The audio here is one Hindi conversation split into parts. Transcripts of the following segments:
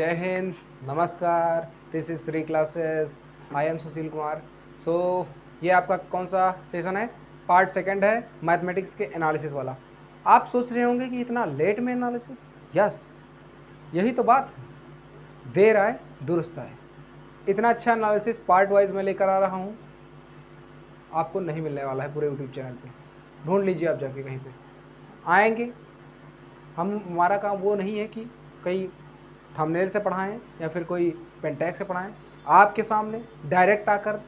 जय हिंद, नमस्कार। This is Shri classes. I am Sushil Kumar. So ये आपका कौन सा सेशन है? पार्ट सेकंड है मैथमेटिक्स के एनालिसिस वाला। आप सोच रहे होंगे कि इतना लेट में एनालिसिस? यस, यही तो बात है, देर आए दुरुस्त आए। इतना अच्छा एनालिसिस पार्ट वाइज मैं लेकर आ रहा हूँ, आपको नहीं मिलने वाला है पूरे यूट्यूब चैनल पे। ढूंढ लीजिए आप जाके, कहीं पे आएंगे। हमारा काम वो नहीं है कि कहीं थंबनेल से पढ़ाएं या फिर कोई पेंटैक्स से पढ़ाएं। आपके सामने डायरेक्ट आकर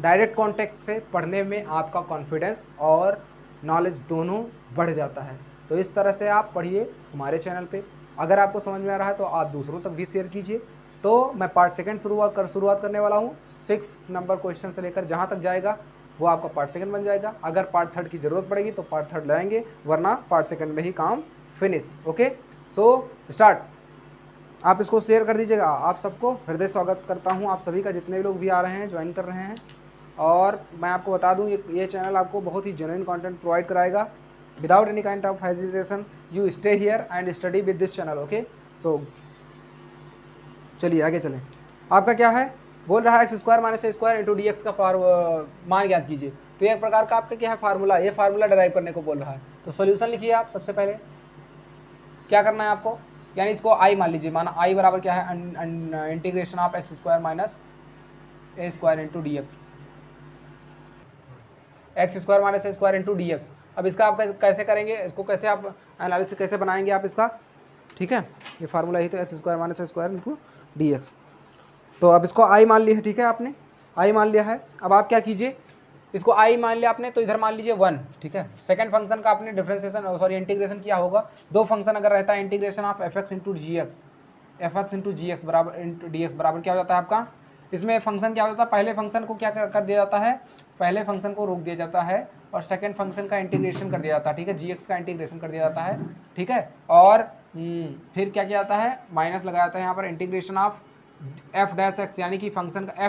डायरेक्ट कांटेक्ट से पढ़ने में आपका कॉन्फिडेंस और नॉलेज दोनों बढ़ जाता है। तो इस तरह से आप पढ़िए हमारे चैनल पे। अगर आपको समझ में आ रहा है तो आप दूसरों तक भी शेयर कीजिए। तो मैं पार्ट सेकंड शुरुआत करने वाला हूँ। 6 नंबर क्वेश्चन से लेकर जहाँ तक जाएगा वो आपका पार्ट सेकंड बन जाएगा। अगर पार्ट थर्ड की ज़रूरत पड़ेगी तो पार्ट थर्ड लाएंगे, वरना पार्ट सेकंड में ही काम फिनिश। Okay, so start. आप इसको शेयर कर दीजिएगा। आप सबको हृदय स्वागत करता हूं, आप सभी का, जितने लोग भी आ रहे हैं, ज्वाइन कर रहे हैं। और मैं आपको बता दूं, ये चैनल आपको बहुत ही जेन्युइन कंटेंट प्रोवाइड कराएगा without any kind of hesitation. You stay here and study with this channel. Okay, so चलिए आगे चलें। आपका क्या है? बोल रहा है x square minus a square into D x का मान ज्ञात कीजिए। तो ये एक प्रकार का आपका क्या है? फार्मूला। ये फार्मूला डिराइव करने को बोल रहा है। तो सोल्यूशन लिखिए आप। सबसे पहले क्या करना है आपको, यानी इसको आई मान लीजिए। माना आई बराबर क्या है? Integration of x square minus a square into D x. X square minus a square into D x. अब इसका आप कैसे करेंगे? इसको कैसे आप एनालिसिस कैसे बनाएंगे आप इसका? ठीक है, ये फार्मूला ही तो, x square minus a square into D x. तो अब इसको आई मान लिया है, ठीक है, आपने आई मान लिया है। अब आप क्या कीजिए, इसको आई मान लिया आपने, तो इधर मान लीजिए 1। ठीक है, सेकंड फंक्शन का आपने डिफरेंशिएशन सॉरी इंटीग्रेशन किया होगा। दो फंक्शन अगर रहता है, integration of F X into G X, F X into G X बराबर इंटू डी एक्स बराबर क्या हो जाता है आपका? इसमें फंक्शन क्या हो जाता है? पहले फंक्शन को क्या कर दिया जाता है? पहले फंक्शन को रोक दिया जाता है और सेकंड फंक्शन का इंटीग्रेशन कर दिया जाता है। ठीक है, जी एक्स का इंटीग्रेशन कर दिया जाता है। ठीक है, और फिर क्या किया जाता है? माइनस लगाया जाता है यहाँ पर integration of F dash x, यानी कि फंक्शन का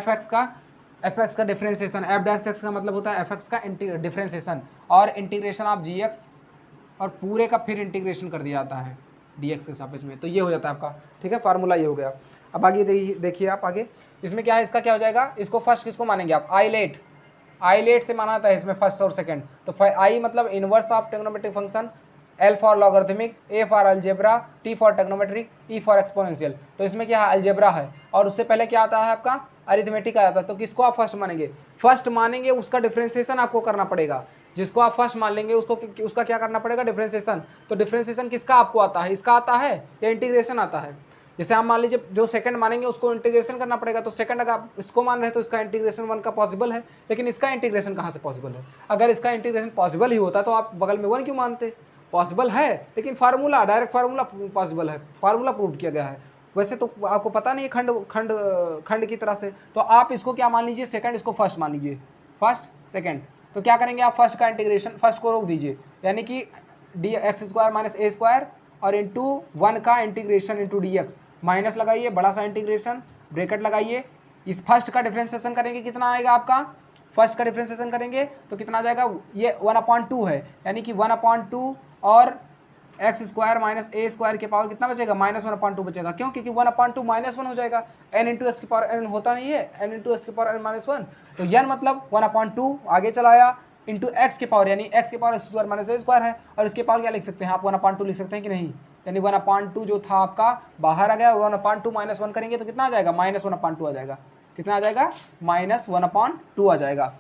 एफ एक्स का डिफरेंशिएशन। एफ डैश एक्स का मतलब होता है एफ एक्स का डिफरेंशिएशन और इंटीग्रेशन ऑफ जी एक्स, और पूरे का फिर इंटीग्रेशन कर दिया जाता है डी एक्स के सापेक्ष में। तो ये हो जाता है आपका। ठीक है, फार्मूला ये हो गया। अब आगे देखिए आप आगे, इसमें क्या है? इसका क्या हो जाएगा? इसको फर्स्ट किसको मानेंगे आप? आईलेट से माना जाता है इसमें फर्स्ट और सेकंड। तो आई मतलब inverse of trigonometric function, L for logarithmic, A for algebra, T for trigonometric, E for exponential. तो इसमें क्या है? अलजेब्रा है, और उससे पहले क्या आता है आपका? अरिथमेटिक आ जाता है। तो किसको आप फर्स्ट मानेंगे? फर्स्ट मानेंगे, उसका डिफरेंशिएशन आपको करना पड़ेगा। जिसको आप फर्स्ट मान लेंगे उसका क्या करना पड़ेगा? डिफरेंशिएशन। तो डिफरेंशिएशन किसका आपको आता है? इसका आता है या इंटीग्रेशन आता है? जैसे आप मान लीजिए जो सेकंड मानेंगे उसको इंटीग्रेशन करना पड़ेगा। तो सेकंड अगर आप इसको मान रहे हैं तो इसका इंटीग्रेशन 1 का पॉसिबल है, लेकिन इसका इंटीग्रेशन कहाँ से पॉसिबल है? अगर इसका इंटीग्रेशन पॉसिबल ही होता तो आप बगल में 1 क्यों मानते? पॉसिबल है, लेकिन फार्मूला, डायरेक्ट फार्मूला पॉसिबल है, फार्मूला प्रूव किया गया है। वैसे तो आपको पता नहीं है खंड खंड खंड की तरह से। तो आप इसको क्या मान लीजिए? सेकंड, इसको फर्स्ट मान लीजिए, फर्स्ट सेकंड। तो क्या करेंगे आप? फर्स्ट का इंटीग्रेशन, फर्स्ट को रोक दीजिए, यानी कि D x square minus a square और इंटू 1 का integration into D x. Minus लगाइए, बड़ा सा इंटीग्रेशन, ब्रैकेट लगाइए। इस फर्स्ट का डिफरेंशिएशन करेंगे, कितना आएगा आपका? फर्स्ट का डिफरेंशिएशन करेंगे तो कितना आ जाएगा? ये 1/2 है, यानी कि 1/2 और x square minus a square के पावर कितना बचेगा? -1/2 बचेगा। क्यों? क्योंकि 1/2 -1 हो जाएगा। n इंटू एक्स की पावर n होता नहीं है, n इंटू एक्स की पावर n-1। तो n मतलब 1/2 आगे चलाया इंटू एक्स की पावर, यानी एक्स की power x square minus a square है, और इसके पावर क्या लिख सकते हैं आप? 1/2 लिख सकते हैं कि नहीं? यानी 1/2 जो था आपका बाहर आ गया, 1/2 -1 करेंगे तो कितना आ जाएगा? -1/2 आ जाएगा। कितना आ जाएगा? -1/2 आ जाएगा।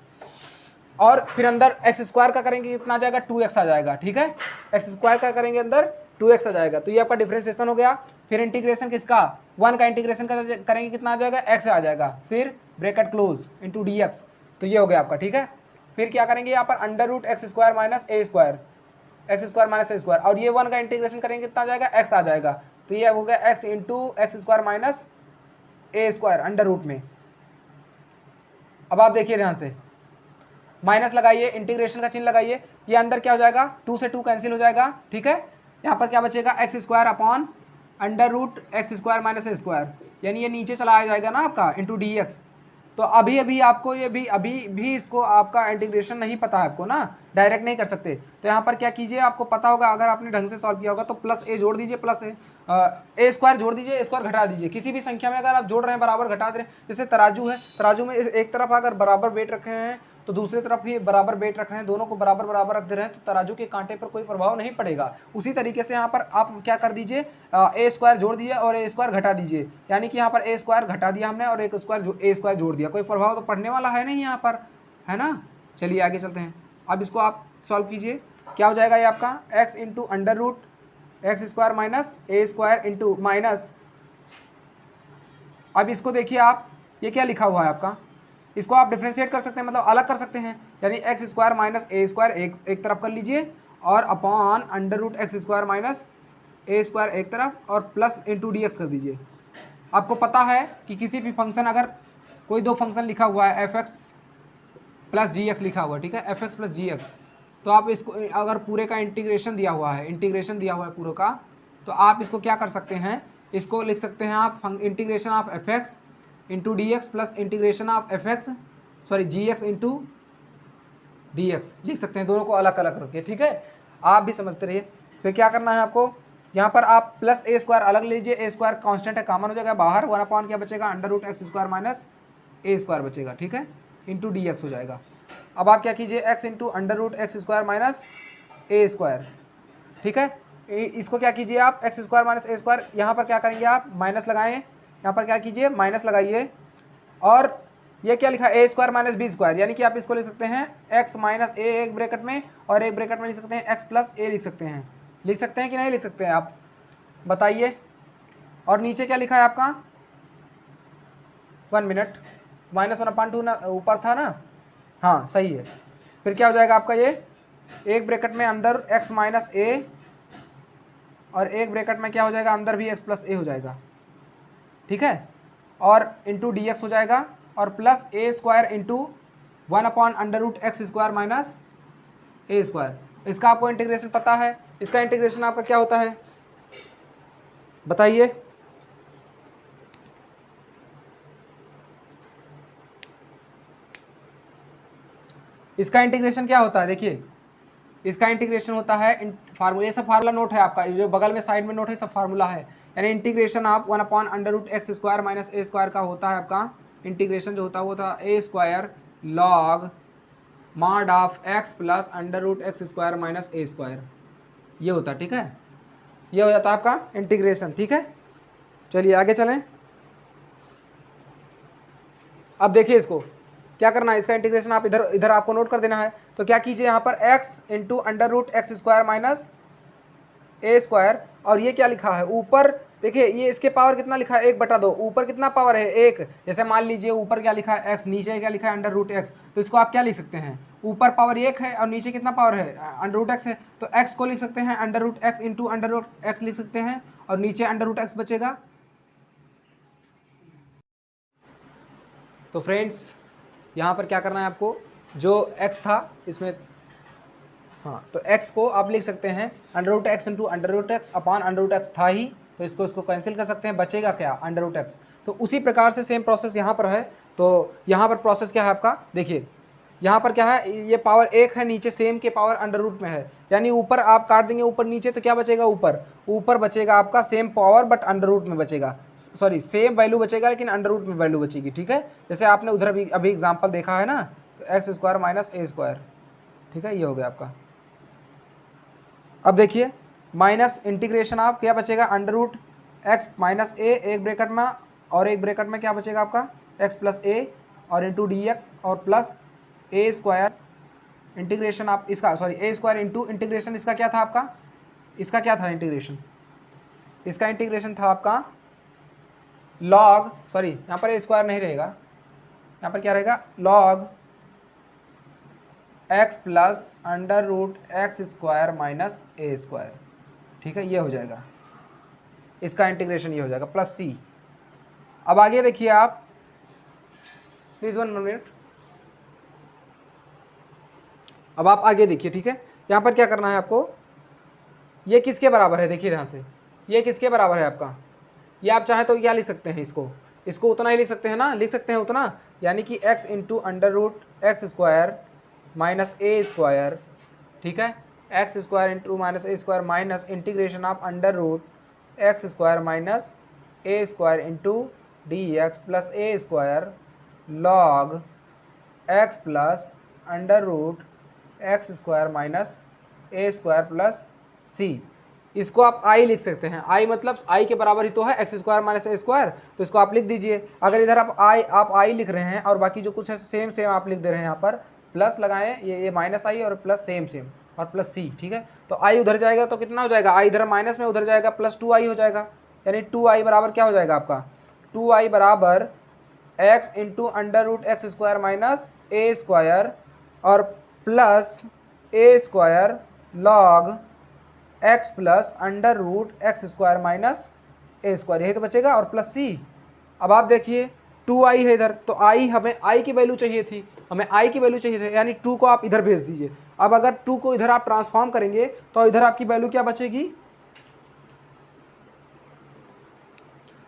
और फिर अंदर एक्स स्क्वायर का करेंगे, कितना आ जाएगा? 2x आ जाएगा। ठीक है, एक्स स्क्वायर का करेंगे अंदर 2x आ जाएगा। तो ये आपका डिफरेंशिएशन हो गया। फिर इंटीग्रेशन किसका? 1 का इंटीग्रेशन करेंगे, कितना आ जाएगा? x आ जाएगा। फिर ब्रैकेट क्लोज इंटू dx। तो ये हो गया आपका। ठीक है, फिर क्या करेंगे यहाँ पर? Under root x² minus a square, x² minus a square, और ये 1 का इंटीग्रेशन करेंगे, कितना आ जाएगा? x आ जाएगा। तो ये हो गया x into x² minus a square under root में। अब आप देखिए ध्यान से, माइनस लगाइए, इंटीग्रेशन का चिन्ह लगाइए, ये अंदर क्या हो जाएगा? 2 से 2 कैंसिल हो जाएगा। ठीक है, यहाँ पर क्या बचेगा? X square upon under root x² minus a square, यानी ये नीचे चला जाएगा ना आपका इंटू डी एक्स। तो अभी अभी आपको ये भी अभी भी इसको आपका इंटीग्रेशन नहीं पता है आपको ना, डायरेक्ट नहीं कर सकते। तो यहाँ पर क्या कीजिए, आपको पता होगा अगर आपने ढंग से सॉल्व किया होगा तो प्लस ए जोड़ दीजिए, प्लस ए स्क्वायर जोड़ दीजिए, ए स्क्वायर घटा दीजिए। किसी भी संख्या में अगर आप जोड़ रहे हैं बराबर घटा दे रहे हैं, जैसे तराजू है, तराजू में एक तरफ अगर बराबर वेट रखे हैं तो दूसरी तरफ भी बराबर वेट रख रहे हैं, दोनों को बराबर बराबर रख दे रहे हैं, तो तराजू के कांटे पर कोई प्रभाव नहीं पड़ेगा। उसी तरीके से यहाँ पर आप क्या कर दीजिए, ए स्क्वायर जोड़ दीजिए और ए स्क्वायर घटा दीजिए, यानी कि यहाँ पर ए स्क्वायर घटा दिया हमने और ए स्क्वायर जोड़ दिया, कोई प्रभाव तो पड़ने वाला है नहीं यहाँ पर, है ना। चलिए आगे चलते हैं। अब इसको आप सॉल्व कीजिए, क्या हो जाएगा ये आपका x into under root x square minus a square into minus, अब इसको देखिए आप, ये क्या लिखा हुआ है आपका, इसको आप डिफ्रेंशिएट कर सकते हैं, मतलब अलग कर सकते हैं, यानी x square minus a square एक तरफ कर लीजिए और upon under root x square minus a square एक तरफ और प्लस इंटू डी एक्स कर दीजिए। आपको पता है कि किसी भी फंक्शन, अगर कोई दो फंक्शन लिखा हुआ है एफ एक्स प्लस जी एक्स लिखा हुआ है, ठीक है, एफ एक्स प्लस जी एक्स, तो आप इसको अगर पूरे का इंटीग्रेशन दिया हुआ है पूरे का, तो आप इसको क्या कर सकते हैं, इसको लिख सकते हैं आप integration of F X into D x plus integration of F X G X into D X लिख सकते हैं, दोनों को अलग अलग करके, ठीक है। आप भी समझते रहिए। फिर क्या करना है आपको, यहाँ पर आप प्लस ए स्क्वायर अलग लीजिए, ए स्क्वायर कांस्टेंट है, कॉमन हो जाएगा बाहर, 1 क्या बचेगा, under root x square minus a square बचेगा, ठीक है, इंटू डी एक्स हो जाएगा। अब आप क्या कीजिए, x into under root x square minus a square, ठीक है, इसको क्या कीजिए आप, x square minus a square, यहाँ पर क्या करेंगे आप, माइनस लगाएं, यहाँ पर क्या कीजिए माइनस लगाइए, और ये क्या लिखा, ए स्क्वायर माइनस बी स्क्वायर, यानी कि आप इसको लिख सकते हैं एक्स माइनस ए एक ब्रैकेट में और एक ब्रैकेट में लिख सकते हैं एक्स प्लस ए लिख सकते हैं कि नहीं लिख सकते हैं आप बताइए। और नीचे क्या लिखा है आपका, 1 मिनट, -1/2 ना ऊपर था ना, हाँ सही है। फिर क्या हो जाएगा आपका, ये एक ब्रैकेट में अंदर x माइनस ए और एक ब्रैकेट में क्या हो जाएगा, अंदर भी x प्लस ए हो जाएगा, ठीक है, और इंटू डी एक्स हो जाएगा और plus a square into 1/√x square minus a square. इसका आपको इंटीग्रेशन पता है, इसका इंटीग्रेशन आपका क्या होता है बताइए। इसका इंटीग्रेशन क्या होता है, देखिए इसका इंटीग्रेशन होता है फार्मूला, ये सब फार्मूला नोट है आपका, जो बगल में साइड में नोट है सब फार्मूला है, यानी इंटीग्रेशन आप 1/√x square minus a square का होता है आपका इंटीग्रेशन, जो होता है वो होता है a square log mod of x plus under root x square minus a square, ये होता है, ठीक है, ये हो जाता है आपका इंटीग्रेशन, ठीक है। चलिए आगे चलें। अब देखिए इसको क्या करना है, इसका इंटीग्रेशन आप इधर आपको नोट कर देना है। तो क्या कीजिए, यहाँ पर x into under root x square minus a square, और ये क्या लिखा है ऊपर, देखिए ये इसके पावर कितना लिखा है 1/2, ऊपर कितना पावर है 1, जैसे मान लीजिए ऊपर क्या लिखा है x, नीचे क्या लिखा है अंडर रूट एक्स, तो इसको आप क्या लिख सकते हैं, ऊपर पावर 1 है और नीचे कितना पावर है अंडर रूट एक्स है, तो x को लिख सकते हैं under root X into under root X लिख सकते हैं और नीचे अंडर रूट एक्स बचेगा। तो फ्रेंड्स यहाँ पर क्या करना है आपको, जो x था इसमें, हाँ तो x को आप लिख सकते हैं under root X into under root X upon under root X था ही, तो इसको कैंसिल कर सकते हैं, बचेगा क्या अंडर रूट एक्स। तो उसी प्रकार से सेम प्रोसेस यहाँ पर है। तो यहाँ पर प्रोसेस क्या है आपका, देखिए यहाँ पर क्या है, ये पावर 1 है, नीचे सेम के पावर अंडर रूट में है, यानी ऊपर आप काट देंगे ऊपर नीचे तो क्या बचेगा, ऊपर बचेगा आपका same power but under root में बचेगा, सॉरी सेम वैल्यू बचेगा लेकिन अंडर रूट में वैल्यू बचेगी, ठीक है। जैसे आपने उधर अभी एग्जाम्पल देखा है ना, तो x square minus a square, ठीक है, ये हो गया आपका। अब देखिए माइनस इंटीग्रेशन आप क्या बचेगा, अंडर रूट एक्स माइनस ए एक ब्रैकेट में और एक ब्रैकेट में क्या बचेगा आपका एक्स प्लस ए और इंटू डी एक्स और प्लस ए स्क्वायर इंटीग्रेशन आप इसका, सॉरी ए स्क्वायर इंटू इंटीग्रेशन इसका क्या था आपका, इसका क्या था इंटीग्रेशन, इसका इंटीग्रेशन था आपका लॉग, सॉरी यहाँ पर ए स्क्वायर नहीं रहेगा, यहाँ पर क्या रहेगा log x plus under root x square minus a square, ठीक है, ये हो जाएगा इसका इंटीग्रेशन, ये हो जाएगा प्लस सी। अब आगे देखिए आप प्लीज 1 मिनट, अब आप आगे देखिए, ठीक है, यहाँ पर क्या करना है आपको, ये किसके बराबर है, देखिए यहाँ से ये किसके बराबर है आपका, ये आप चाहें तो क्या लिख सकते हैं इसको, इसको उतना ही लिख सकते हैं ना, लिख सकते हैं उतना, यानी कि x into under root x square minus a square, ठीक है, x square into minus a square minus integration of under root x square minus a square into D x plus a square log x plus under root x square minus a square plus c. इसको आप आई लिख सकते हैं, आई मतलब आई के बराबर ही तो है x square minus a square, तो इसको आप लिख दीजिए। अगर इधर आप आई लिख रहे हैं और बाकी जो कुछ है सेम सेम आप लिख दे रहे हैं, यहाँ पर प्लस लगाएं, ये माइनस आई और प्लस सेम और प्लस सी, ठीक है। तो आई उधर जाएगा तो कितना हो जाएगा, आई इधर माइनस में उधर जाएगा प्लस 2i हो जाएगा, यानी 2i बराबर क्या हो जाएगा आपका, 2i बराबर x into under root x square minus a square और plus a square log x plus under root x square minus a square, यही तो बचेगा, और प्लस सी। अब आप देखिए 2i है इधर, तो आई हमें आई की वैल्यू चाहिए थी, हमें आई की वैल्यू चाहिए थी, यानी 2 को आप इधर भेज दीजिए। अब अगर 2 को इधर आप ट्रांसफॉर्म करेंगे तो इधर आपकी वैल्यू क्या बचेगी,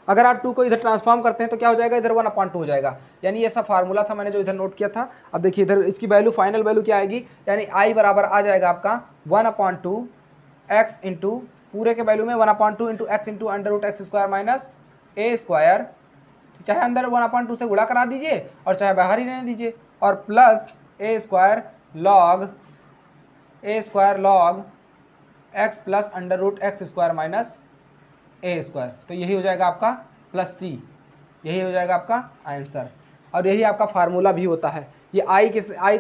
अगर आप 2 को इधर ट्रांसफॉर्म करते हैं तो क्या हो जाएगा, इधर 1/2 हो जाएगा। यानी ऐसा फार्मूला था मैंने जो इधर नोट किया था। अब देखिए इधर इसकी वैल्यू फाइनल वैल्यू क्या आएगी, यानी आई बराबर आ जाएगा आपका 1/2 एक्स इंटू पूरे के वैल्यू में 1/2 into x into under root x square minus a square, चाहे अंदर 1/2 से गुणा करा दीजिए और चाहे बाहर ही रहने दीजिए, और plus a square log x plus under root x square minus a square. तो यही हो जाएगा आपका प्लस सी, यही हो जाएगा आपका आंसर, और यही आपका फार्मूला भी होता है। ये आई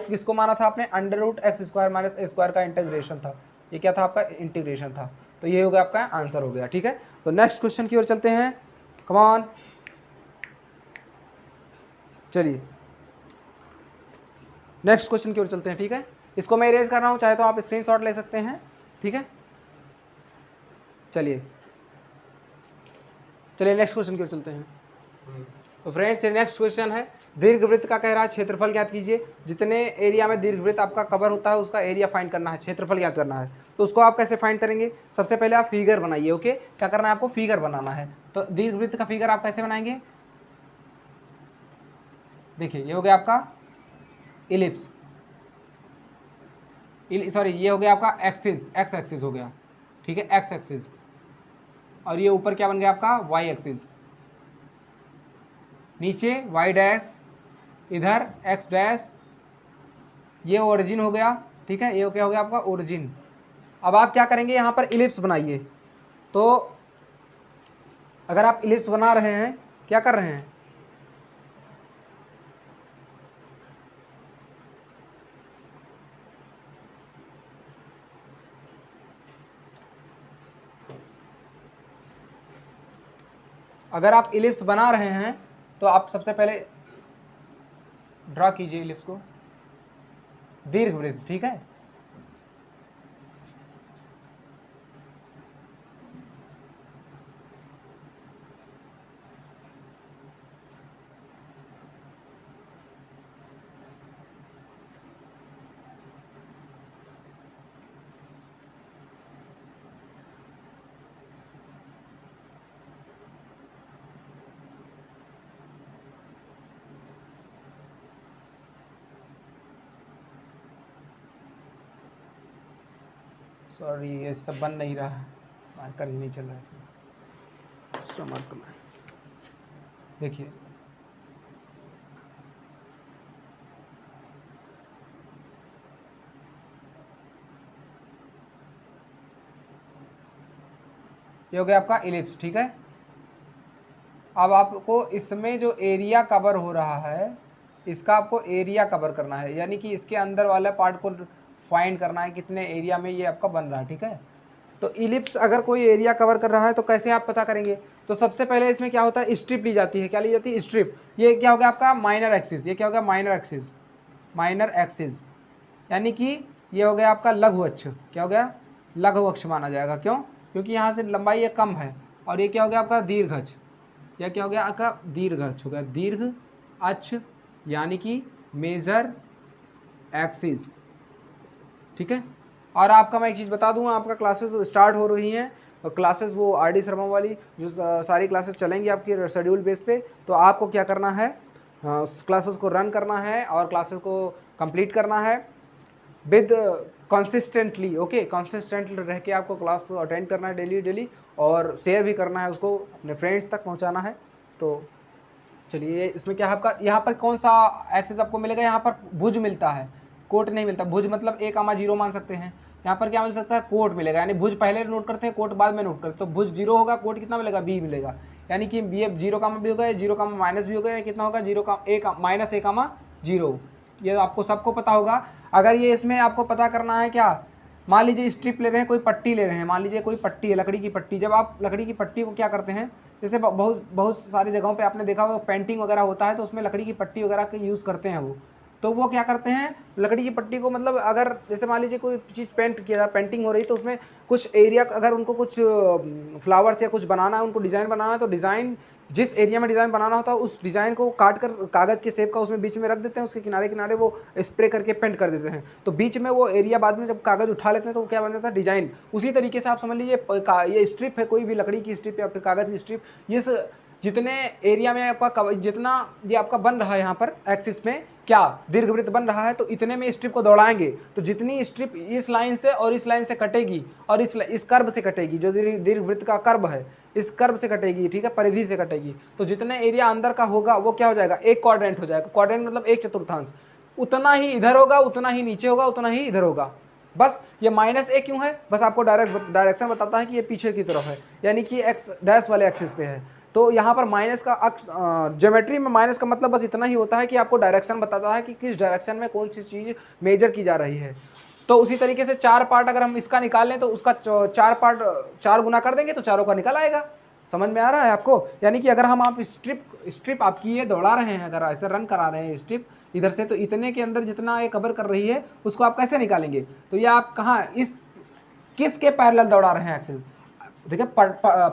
किसको माना था आपने, under root x square minus a square का इंटीग्रेशन था, ये क्या था आपका इंटीग्रेशन था। तो ये हो गया आपका आंसर हो गया, ठीक है। तो नेक्स्ट क्वेश्चन की ओर चलते हैं, कम ऑन, चलिए नेक्स्ट क्वेश्चन की ओर चलते हैं, ठीक है। इसको मैं इरेज कर रहा हूँ, चाहे तो आप स्क्रीनशॉट ले सकते हैं, ठीक है। चलिए नेक्स्ट क्वेश्चन की ओर चलते हैं। तो फ्रेंड्स ये नेक्स्ट क्वेश्चन है, दीर्घवृत्त का कह रहा है क्षेत्रफल ज्ञात कीजिए। जितने एरिया में दीर्घवृत्त आपका कवर होता है उसका एरिया फाइंड करना है, क्षेत्रफल ज्ञात करना है। तो उसको आप कैसे फाइंड करेंगे, सबसे पहले आप फिगर बनाइए, ओके। क्या करना है आपको, फिगर बनाना है। तो दीर्घवृत्त का फिगर आप कैसे बनाएंगे, देखिए ये हो गया आपका इलिप्स, सॉरी ये हो गया आपका एक्सिस, एक्स एक्सिस हो गया, ठीक है, एक्स एक्सिस, और ये ऊपर क्या बन गया आपका वाई एक्सिस, नीचे वाई डैश, इधर एक्स डैश, ये ओरिजिन हो गया, ठीक है, ये क्या हो गया आपका ओरिजिन। अब आप क्या करेंगे, यहाँ पर इलिप्स बनाइए। तो अगर आप इलिप्स बना रहे हैं, क्या कर रहे हैं, अगर आप इलिप्स बना रहे हैं तो आप सबसे पहले ड्रा कीजिए इलिप्स को, दीर्घवृत्त, ठीक है। सॉरी ये सब बन नहीं रहा है, मार्कर ही नहीं चल रहा है इसमें, दूसरा मार्कर में देखिए, ये हो गया आपका इलिप्स, ठीक है। अब आपको इसमें जो एरिया कवर हो रहा है इसका आपको एरिया कवर करना है, यानी कि इसके अंदर वाला पार्ट को फाइंड करना है कितने एरिया में ये आपका बन रहा है, ठीक है। तो इलिप्स अगर कोई एरिया कवर कर रहा है तो कैसे आप पता करेंगे, तो सबसे पहले इसमें क्या होता है, स्ट्रिप ली जाती है। क्या ली जाती है, स्ट्रिप। ये क्या हो गया आपका माइनर एक्सिस, ये क्या हो गया माइनर एक्सिस, यानी कि ये हो गया आपका लघु अक्ष, क्या हो गया लघु अक्ष माना जाएगा, क्यों, क्योंकि यहाँ से लंबाई ये कम है। और ये क्या हो गया आपका दीर्घ अक्ष, या क्या हो गया आपका दीर्घ अक्ष हो गया, दीर्घ अक्ष यानी कि मेजर एक्सिस, ठीक है। और आपका मैं एक चीज़ बता दूँ, आपका क्लासेस स्टार्ट हो रही हैं क्लासेस वो RD शर्मा वाली जो सारी क्लासेस चलेंगी आपकी शेड्यूल बेस पे, तो आपको क्या करना है, क्लासेस को रन करना है और क्लासेस को कंप्लीट करना है विद कंसिस्टेंटली। ओके, कंसिस्टेंट रह के आपको क्लास अटेंड करना है डेली डेली, और शेयर भी करना है, उसको अपने फ्रेंड्स तक पहुंचाना है। तो चलिए, इसमें क्या है आपका, यहाँ पर कौन सा एक्सेस आपको मिलेगा, यहाँ पर भुज मिलता है, कोट नहीं मिलता। भुज मतलब 1, 0 मान सकते हैं। यहाँ पर क्या मिल सकता है, कोट मिलेगा, यानी भुज पहले नोट करते हैं, कोट बाद में नोट करते हैं। तो भुज 0 होगा, कोट कितना मिलेगा, B मिलेगा। यानी कि ये 0 कामा भी होगा, 0 कामा माइनस भी होगा, कितना होगा, 0 का -1, 0। ये आपको सबको पता होगा। अगर ये इसमें आपको पता करना है क्या, मान लीजिए स्ट्रिप ले रहे हैं, कोई पट्टी ले रहे हैं, मान लीजिए कोई पट्टी है, लकड़ी की पट्टी। जब आप लकड़ी की पट्टी को क्या करते हैं, जैसे बहुत बहुत सारी जगहों पे आपने देखा होगा पेंटिंग वगैरह होता है, तो उसमें लकड़ी की पट्टी वगैरह का यूज़ करते हैं वो। तो वो क्या करते हैं, लकड़ी की पट्टी को, मतलब अगर जैसे मान लीजिए कोई चीज़ पेंट किया, पेंटिंग हो रही, तो उसमें कुछ एरिया, अगर उनको कुछ फ्लावर्स या कुछ बनाना है, उनको डिज़ाइन बनाना है, तो डिज़ाइन जिस एरिया में डिज़ाइन बनाना होता है उस डिज़ाइन को काट कर कागज़ के शेप का उसमें बीच में रख देते हैं, उसके किनारे किनारे वो स्प्रे करके पेंट कर देते हैं। तो बीच में वो एरिया बाद में जब कागज़ उठा लेते हैं तो वो क्या बन जाता है, डिज़ाइन। उसी तरीके से आप समझ लीजिए ये स्ट्रिप है, कोई भी लकड़ी की स्ट्रिप या फिर कागज़ की स्ट्रिप, ये जितने एरिया में आपका जितना ये आपका बन रहा है यहाँ पर एक्सिस में क्या दीर्घवृत्त बन रहा है, तो इतने में स्ट्रिप को दौड़ाएंगे। तो जितनी स्ट्रिप इस लाइन से और इस लाइन से कटेगी और इस कर्व से कटेगी, जो दीर्घवृत्त का कर्व है, इस कर्व से कटेगी, ठीक है, परिधि से कटेगी, तो जितने एरिया अंदर का होगा वो क्या हो जाएगा, एक क्वाड्रेंट हो जाएगा। क्वाड्रेंट मतलब 1/4। उतना ही इधर होगा, उतना ही नीचे होगा, उतना ही इधर होगा। बस ये -A क्यों है, बस आपको डायरेक्शन बताता है कि ये पीछे की तरफ है, यानी कि x डैश वाले एक्सिस पे है। तो यहाँ पर माइनस का अक्ष, ज्योमेट्री में माइनस का मतलब बस इतना ही होता है कि आपको डायरेक्शन बताता है कि किस डायरेक्शन में कौन सी चीज़ मेजर की जा रही है। तो उसी तरीके से 4 पार्ट अगर हम इसका निकाल लें तो उसका 4 पार्ट 4 गुना कर देंगे तो चारों का निकल आएगा। समझ में आ रहा है आपको? यानी कि अगर हम आप स्ट्रिप आपकी ये दौड़ा रहे हैं, अगर ऐसे रन करा रहे हैं स्ट्रिप इधर से, तो इतने के अंदर जितना ये कवर कर रही है उसको आप कैसे निकालेंगे? तो ये आप कहाँ इस किसके पैरेलल दौड़ा रहे हैं एक्सिस? देखिए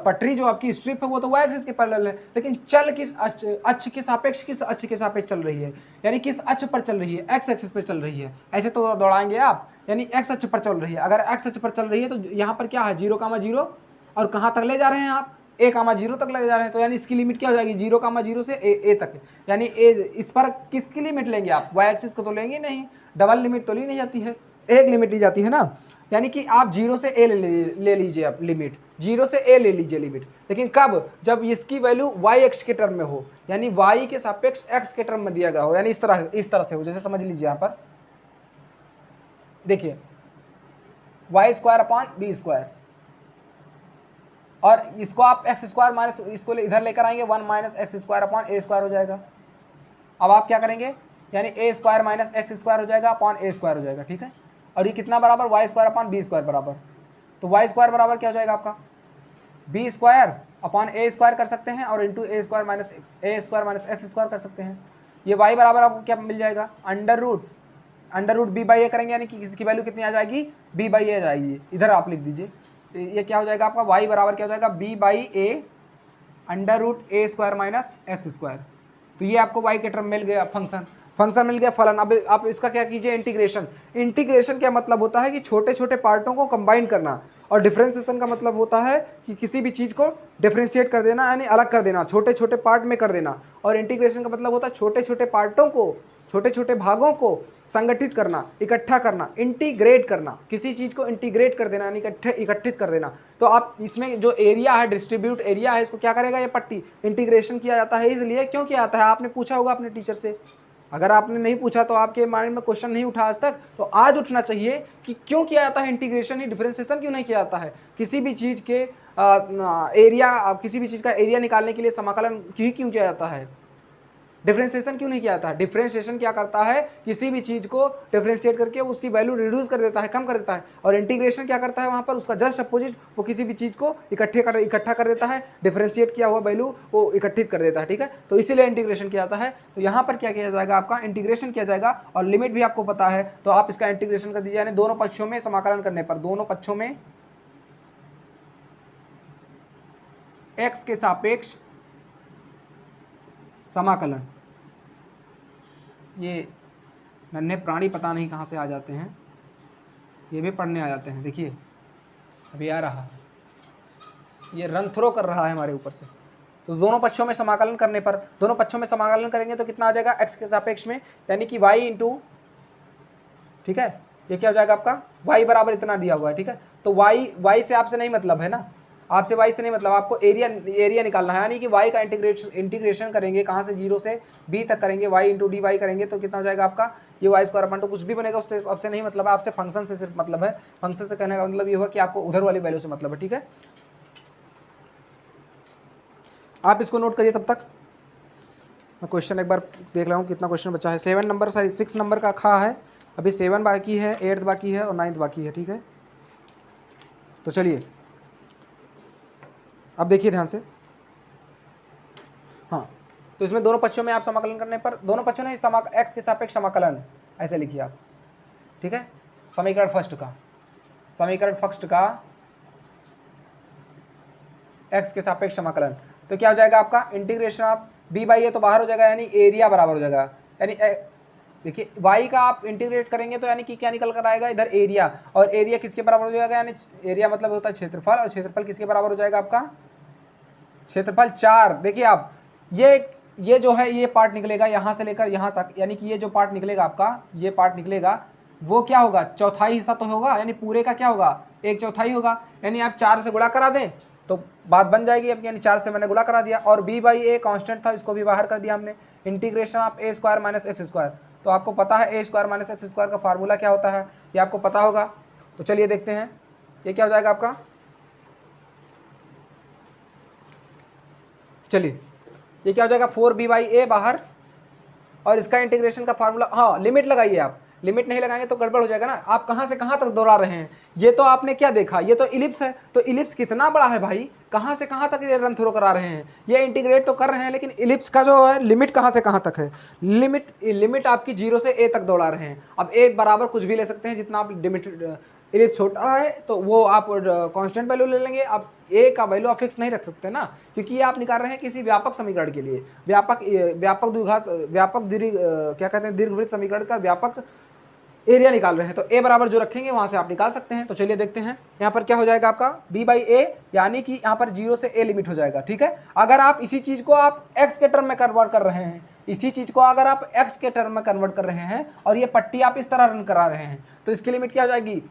पटरी जो आपकी स्ट्रिप है वो तो वाई एक्सिस के पैरेलल है, लेकिन चल किस अक्ष के सापेक्ष, किस अक्ष के सापेक्ष चल रही है, यानी किस अक्ष पर चल रही है, एक्स एक्सिस पर चल रही है। ऐसे तो दौड़ाएंगे आप, यानी एक्स अक्ष पर चल रही है। अगर एक्स अक्ष पर चल रही है तो यहाँ पर क्या है, 0,0 और कहाँ तक ले जा रहे हैं आप, 1,0 तक ले जा रहे हैं। तो यानी इसकी लिमिट क्या हो जाएगी, 0,0 से ए तक, यानी ए। इस पर किसकी लिमिट लेंगे आप, वाई एक्सिस को तो लेंगे नहीं, डबल लिमिट तो ली नहीं जाती है, एक लिमिट ली जाती है ना। यानी कि आप 0 से ए ले लीजिए, आप लिमिट 0 से ए ले लीजिए लिमिट, लेकिन कब, जब इसकी वैल्यू वाई एक्स के टर्म में हो, यानी वाई के सापेक्ष एक्स के टर्म में दिया गया हो, यानी इस तरह से हो। जैसे समझ लीजिए यहाँ पर देखिए y²/b², और इसको आप x² माइनस इसको इधर लेकर आएंगे, 1 - x² हो जाएगा। अब आप क्या करेंगे, यानी a² - x² हो जाएगा a² हो जाएगा, ठीक है। और ये कितना बराबर, y²/b² बराबर, तो y² बराबर क्या हो जाएगा आपका, b² कर सकते हैं और इंटू a² - x² कर सकते हैं। ये y बराबर आपको क्या मिल जाएगा, अंडर रूट b/a करेंगे, यानी कि इसकी वैल्यू कितनी आ जाएगी, b/a आ जाएगी। इधर आप लिख दीजिए, ये क्या हो जाएगा आपका, y बराबर क्या हो जाएगा, b/a √a² - x²। तो ये आपको y के टर्म मिल गया, फंक्शन मिल गया, फलन। अब आप इसका क्या कीजिए, इंटीग्रेशन क्या मतलब होता है कि छोटे छोटे पार्टों को कंबाइन करना, और डिफरेंशिएशन का मतलब होता है कि किसी भी चीज़ को डिफरेंशिएट कर देना, यानी अलग कर देना, छोटे छोटे पार्ट में कर देना। और इंटीग्रेशन का मतलब होता है छोटे छोटे पार्टों को, छोटे छोटे भागों को संगठित करना, इकट्ठा करना, इंटीग्रेट करना, किसी चीज़ को इंटीग्रेट कर देना, यानी इकट्ठित कर देना। तो आप इसमें जो एरिया है, डिस्ट्रीब्यूट एरिया है, इसको क्या करेगा, ये पट्टी इंटीग्रेशन किया जाता है। इसलिए क्यों किया जाता है, आपने पूछा होगा अपने टीचर से, अगर आपने नहीं पूछा तो आपके माइंड में क्वेश्चन नहीं उठा आज तक, तो आज उठना चाहिए कि क्यों किया जाता है इंटीग्रेशन, ही डिफरेंशिएशन क्यों नहीं किया जाता है। किसी भी चीज़ के एरिया, किसी भी चीज़ का एरिया निकालने के लिए समाकलन क्यों किया जाता है, डिफरेंशिएशन क्यों नहीं किया जाता है। डिफरेंशिएशन क्या करता है, किसी भी चीज़ को डिफरेंशिएट करके उसकी वैल्यू रिड्यूस कर देता है, कम कर देता है। और इंटीग्रेशन क्या करता है, वहाँ पर उसका जस्ट अपोजिट, वो किसी भी चीज़ को इकट्ठा कर देता है, डिफरेंशिएट किया हुआ वैल्यू वो इकट्ठित कर देता है, ठीक है। तो इसीलिए इंटीग्रेशन किया जाता है। तो यहाँ पर क्या किया जाएगा, आपका इंटीग्रेशन किया जाएगा, और लिमिट भी आपको पता है, तो आप इसका इंटीग्रेशन कर दीजिए, यानी दोनों पक्षों में समाकलन करने पर, दोनों पक्षों में x के सापेक्ष समाकलन। ये नन्हे प्राणी पता नहीं कहाँ से आ जाते हैं, ये भी पढ़ने आ जाते हैं। देखिए अभी आ रहा, ये रन थ्रो कर रहा है हमारे ऊपर से। तो दोनों पक्षों में समाकलन करने पर, दोनों पक्षों में समाकलन करेंगे तो कितना आ जाएगा x के सापेक्ष में, यानी कि y इंटू, ठीक है, ये क्या हो जाएगा आपका y बराबर इतना दिया हुआ है, ठीक है। तो y से आपसे नहीं मतलब है ना, आपसे y से नहीं मतलब, आपको एरिया निकालना है, यानी कि y का इंटीग्रेशन करेंगे कहाँ से, 0 से b तक करेंगे, y इंटू डी वाई करेंगे तो कितना हो जाएगा आपका, ये वाई स्क्वायर अपन तो कुछ भी बनेगा, उससे आपसे नहीं मतलब है, आपसे फंक्शन से सिर्फ मतलब है। फंक्शन से कहने का मतलब ये हुआ कि आपको उधर वाली वैल्यू से मतलब है, ठीक है। आप इसको नोट करिए, तब तक मैं क्वेश्चन एक बार देख रहा हूँ कितना क्वेश्चन बचा है। 7 नंबर, सॉरी 6 नंबर का खा है, अभी 7 बाकी है, 8 बाकी है और 9 बाकी है, ठीक है। तो चलिए अब देखिए ध्यान से। हाँ, तो इसमें दोनों पक्षों में आप समाकलन करने पर, दोनों पक्षों में x के सापेक्ष समाकलन ऐसे लिखिए आप, ठीक है। समीकरण फर्स्ट का x के सापेक्ष समाकलन, तो क्या हो जाएगा आपका इंटीग्रेशन ऑफ b बाई ए, तो बाहर हो जाएगा, यानी एरिया बराबर हो जाएगा, यानी देखिए y का आप इंटीग्रेट करेंगे तो यानी कि क्या निकल कर आएगा इधर एरिया, और एरिया किसके बराबर हो जाएगा, यानी एरिया मतलब होता है क्षेत्रफल, और क्षेत्रफल किसके बराबर हो जाएगा आपका, क्षेत्रफल 4। देखिए आप ये जो है ये पार्ट निकलेगा यहाँ से लेकर यहाँ तक, यानी कि ये जो पार्ट निकलेगा आपका, ये पार्ट निकलेगा वो क्या होगा, चौथाई हिस्सा तो होगा, यानी पूरे का क्या होगा, 1/4 होगा, यानी आप 4 से गुणा करा दें तो बात बन जाएगी अब, यानी 4 से मैंने गुणा करा दिया, और b बाई ए कांस्टेंट था, इसको भी बाहर कर दिया हमने, integration of a square minus x square. तो आपको पता है a square minus x square का फार्मूला क्या होता है, ये आपको पता होगा। तो चलिए देखते हैं ये क्या हो जाएगा आपका, चलिए ये क्या हो जाएगा 4b बाई ए बाहर, और इसका इंटीग्रेशन का फार्मूला, हाँ लिमिट लगाइए आप, लिमिट नहीं लगाएंगे तो गड़बड़ हो जाएगा ना। आप कहाँ से कहाँ तक दोहरा रहे हैं, ये तो आपने क्या देखा, ये तो इलिप्स है, तो इलिप्स कितना बड़ा है भाई, कहाँ से कहाँ तक ये रन थ्रो करा रहे हैं, ये इंटीग्रेट तो कर रहे हैं, लेकिन इलिप्स का जो है लिमिट कहाँ से कहाँ तक है, लिमिट आपकी 0 से a तक दौड़ा रहे हैं। अब a बराबर कुछ भी ले सकते हैं, जितना आप लिमिट, इलिप्स छोटा है तो वो आप कांस्टेंट वैल्यू ले लेंगे, आप a का वैल्यू आप फिक्स नहीं रख सकते ना, क्योंकि ये आप निकाल रहे हैं किसी व्यापक समीकरण के लिए, क्या कहते हैं, दीर्घवृत्त समीकरण का व्यापक एरिया निकाल रहे हैं, तो a बराबर जो रखेंगे वहां से आप निकाल सकते हैं। तो चलिए देखते हैं यहाँ पर क्या हो जाएगा आपका b बाई ए, यानी कि यहाँ पर 0 से a लिमिट हो जाएगा, ठीक है। अगर आप इसी चीज को आप x के टर्म में कन्वर्ट कर रहे हैं, इसी चीज को अगर आप x के टर्म में कन्वर्ट कर रहे हैं और ये पट्टी आप इस तरह रन करा रहे हैं, तो इसकी लिमिट क्या हो जाएगी,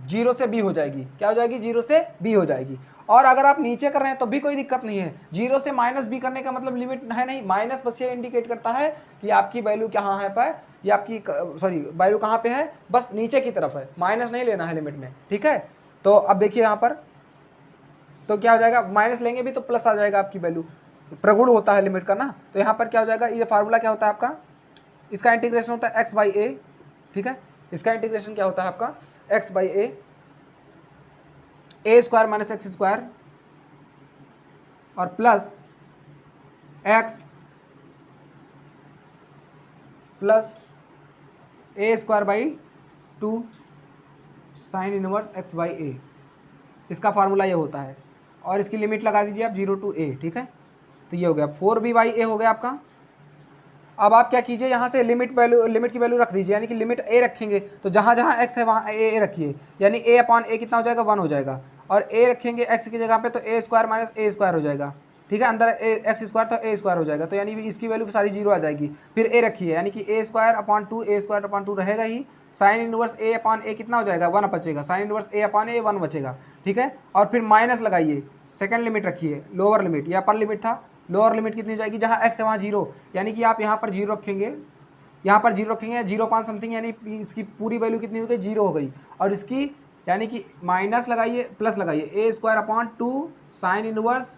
0 से b हो जाएगी, क्या हो जाएगी, 0 से b हो जाएगी। और अगर आप नीचे कर रहे हैं तो भी कोई दिक्कत नहीं है, 0 से माइनस b करने का मतलब लिमिट है नहीं, माइनस बस ये इंडिकेट करता है कि आपकी वैल्यू कहाँ है पर, ये आपकी सॉरी वैल्यू कहाँ पे है, बस नीचे की तरफ है, माइनस नहीं लेना है लिमिट में, ठीक है। तो अब देखिए यहाँ पर तो क्या हो जाएगा, माइनस लेंगे भी तो प्लस आ जाएगा आपकी वैल्यू, प्रगुण होता है लिमिट का ना। तो यहाँ पर क्या हो जाएगा, ये फार्मूला क्या होता है आपका, इसका इंटीग्रेशन होता है x बाई ए, ठीक है, इसका इंटीग्रेशन क्या होता है आपका x by a square minus x square और plus x plus a square by 2 sine inverse x by a, इसका फार्मूला ये होता है, और इसकी लिमिट लगा दीजिए आप 0 to a, ठीक है। तो ये हो गया 4b बाई ए हो गया आपका। अब आप क्या कीजिए, यहाँ से लिमिट की वैल्यू रख दीजिए, यानी कि लिमिट a रखेंगे तो जहाँ जहाँ x है वहाँ a रखिए, यानी a अपॉन a कितना हो जाएगा, 1 हो जाएगा, और a रखेंगे x की जगह पे तो a square minus a square हो जाएगा, ठीक है, अंदर एक्स स्क्वायर तो a स्क्वायर हो जाएगा, तो यानी इसकी वैल्यू सारी 0 आ जाएगी। फिर a रखिए, यानी कि a square upon 2 a square upon 2 रहेगा ही, sine inverse a upon a कितना हो जाएगा, 1 बचेगा, sine inverse a upon a 1 बचेगा, ठीक है। और फिर माइनस लगाइए, सेकंड लिमिट रखिए, लोअर लिमिट, ये अपर लिमिट था, लोअर लिमिट कितनी हो जाएगी, जहाँ x है वहाँ 0, यानी कि आप यहाँ पर 0 रखेंगे, यहाँ पर 0 रखेंगे, 0 समथिंग, यानी इसकी पूरी वैल्यू कितनी हो गई, 0 हो गई, और इसकी यानी कि माइनस लगाइए प्लस लगाइए, a square upon 2 sine inverse,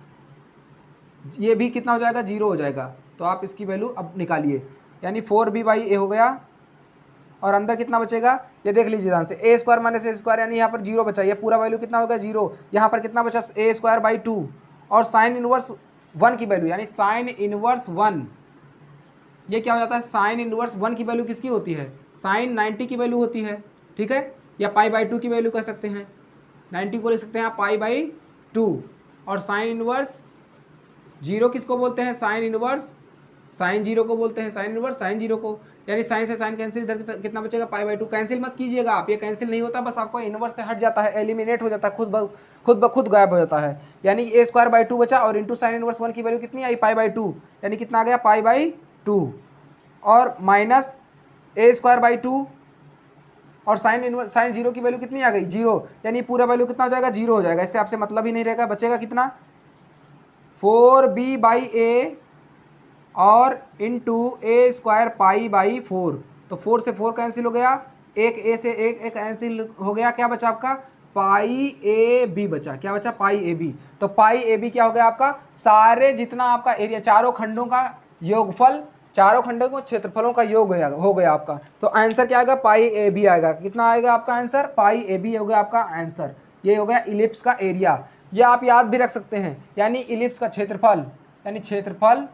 ये भी कितना हो जाएगा, 0 हो जाएगा। तो आप इसकी वैल्यू अब निकालिए, यानी 4b बाई ए हो गया, और अंदर कितना बचेगा, ये देख लीजिए ध्यान से, a square minus a square, यानी यहाँ पर 0 बचा, ये पूरा वैल्यू कितना होगा 0, यहाँ पर कितना बचा a स्क्वायर बाई 2, और साइन इनवर्स 1 की वैल्यू, यानी साइन इनवर्स 1, ये क्या हो जाता है, साइन इनवर्स 1 की वैल्यू किसकी होती है, साइन 90 की वैल्यू होती है, ठीक है, या पाई बाई 2 की वैल्यू कह सकते हैं, 90 को लिख सकते हैं पाई बाई 2, और साइन इनवर्स 0 किसको बोलते हैं, साइन इनवर्स साइन 0 को बोलते हैं, साइन इनवर्स साइन 0 को, यानी साइन से साइन कैंसिल, इधर कितना बचेगा π/2। कैंसिल मत कीजिएगा आप, ये कैंसिल नहीं होता, बस आपको इनवर्स से हट जाता है, एलिमिनेट हो जाता है, खुद ब खुद गायब हो जाता है। यानी a²/2 बचा और इंटू साइन इनवर्स 1 की वैल्यू कितनी आई π/2, यानी कितना आ गया π/2 और माइनस a²/2 और साइन जीरो की वैल्यू कितनी आ गई 0, यानी पूरा वैल्यू कितना हो जाएगा 0 हो जाएगा। इससे आपसे मतलब ही नहीं रहेगा, बचेगा कितना 4b/a और इंटू a² π/4। तो 4 से 4 कैंसिल हो गया, एक a से एक कैंसिल हो गया, क्या बचा आपका π/ab बचा, क्या बचा π/ab। तो π/ab क्या हो गया आपका, सारे जितना आपका एरिया चारों खंडों का योगफल, चारों खंडों को क्षेत्रफलों का योग हो गया आपका। तो आंसर क्या आएगा π/ab आएगा। कितना आएगा आपका आंसर π/ab हो गया आपका आंसर। ये हो गया इलिप्स का एरिया। ये आप याद भी रख सकते हैं, यानी इलिप्स का क्षेत्रफल, यानी क्षेत्रफल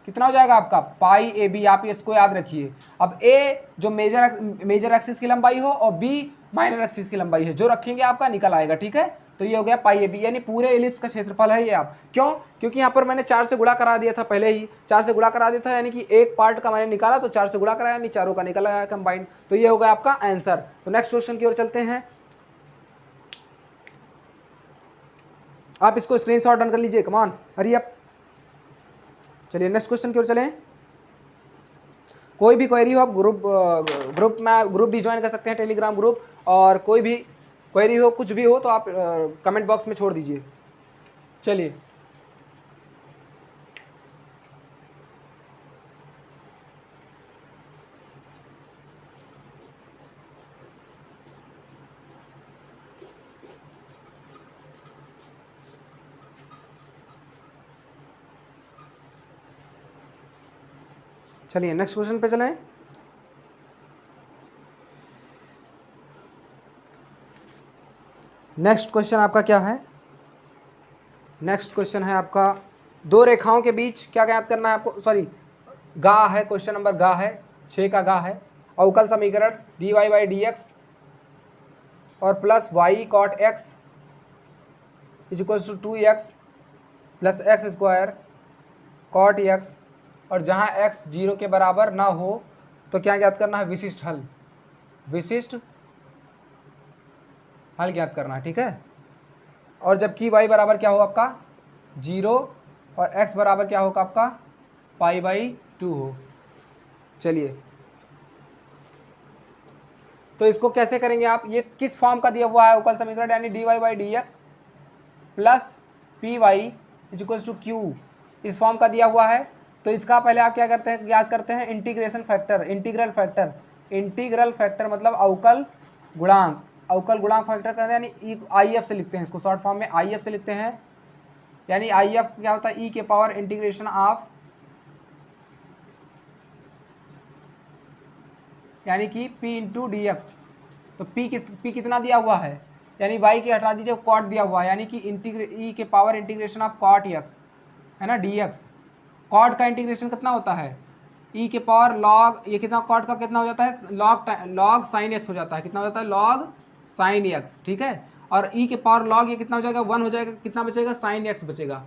कितना हो जाएगा आपका π/ab, आप इसको याद रखिए। अब a जो मेजर एक्सिस की लंबाई हो और b माइनर एक्सिस की लंबाई है, जो रखेंगे आपका निकल आएगा, ठीक है। तो ये हो गया π/ab, यानी पूरे इलिप्स का क्षेत्रफल है ये आप। क्यों, क्योंकि यहाँ पर मैंने 4 से गुणा करा दिया था, पहले ही 4 से गुणा करा दिया था, यानी कि एक पार्ट का मैंने निकाला तो 4 से गुणा कराया, यानी चारों का निकल आया कंबाइंड। तो ये हो गया आपका आंसर। तो नेक्स्ट क्वेश्चन की ओर चलते हैं। आप इसको स्क्रीनशॉट डन कर लीजिए, कमान हरी अप। चलिए नेक्स्ट क्वेश्चन की ओर चलें। कोई भी क्वेरी हो आप ग्रुप भी ज्वाइन कर सकते हैं, टेलीग्राम ग्रुप, और कोई भी क्वेरी हो, कुछ भी हो तो आप कमेंट बॉक्स में छोड़ दीजिए। चलिए चलिए नेक्स्ट क्वेश्चन पे चलें। नेक्स्ट क्वेश्चन आपका क्या है, नेक्स्ट क्वेश्चन है आपका दो रेखाओं के बीच क्या ज्ञात करना है आपको, सॉरी गा है, क्वेश्चन नंबर गा है, 6 का गा है। अवकल समीकरण dy/dx और plus y cot x = 2x plus x² cot x, और जहाँ x 0 के बराबर ना हो तो क्या ज्ञात करना है, विशिष्ट हल, विशिष्ट हल ज्ञात करना है, ठीक है। और जबकि y बराबर क्या हो आपका 0 और x बराबर क्या होगा आपका π/2 हो। चलिए तो इसको कैसे करेंगे आप, ये किस फॉर्म का दिया हुआ है अवकल समीकरण, यानी dy/dx प्लस py = q, इस फॉर्म का दिया हुआ है। तो इसका पहले आप क्या करते हैं, याद करते हैं इंटीग्रेशन फैक्टर, इंटीग्रल फैक्टर मतलब अवकल गुणांक, अवकल गुणांक फैक्टर करते हैं, यानी IF से लिखते हैं इसको, शॉर्ट फॉर्म में IF से लिखते हैं। यानी IF क्या होता है, e⁻∫ ऑफ, यानी कि p × dx। तो p कितना दिया हुआ है, यानी y के हटा दीजिए, कॉट दिया हुआ है, यानी कि e⁻∫ ऑफ cot x है ना dx। कॉट का इंटीग्रेशन कितना होता है, e⁻log, ये कितना कॉट का कितना हो जाता है, log sin x हो जाता है, कितना हो जाता है log sin x, ठीक है। और e⁻log ये कितना हो जाएगा 1 हो जाएगा, कितना बचेगा sin x बचेगा,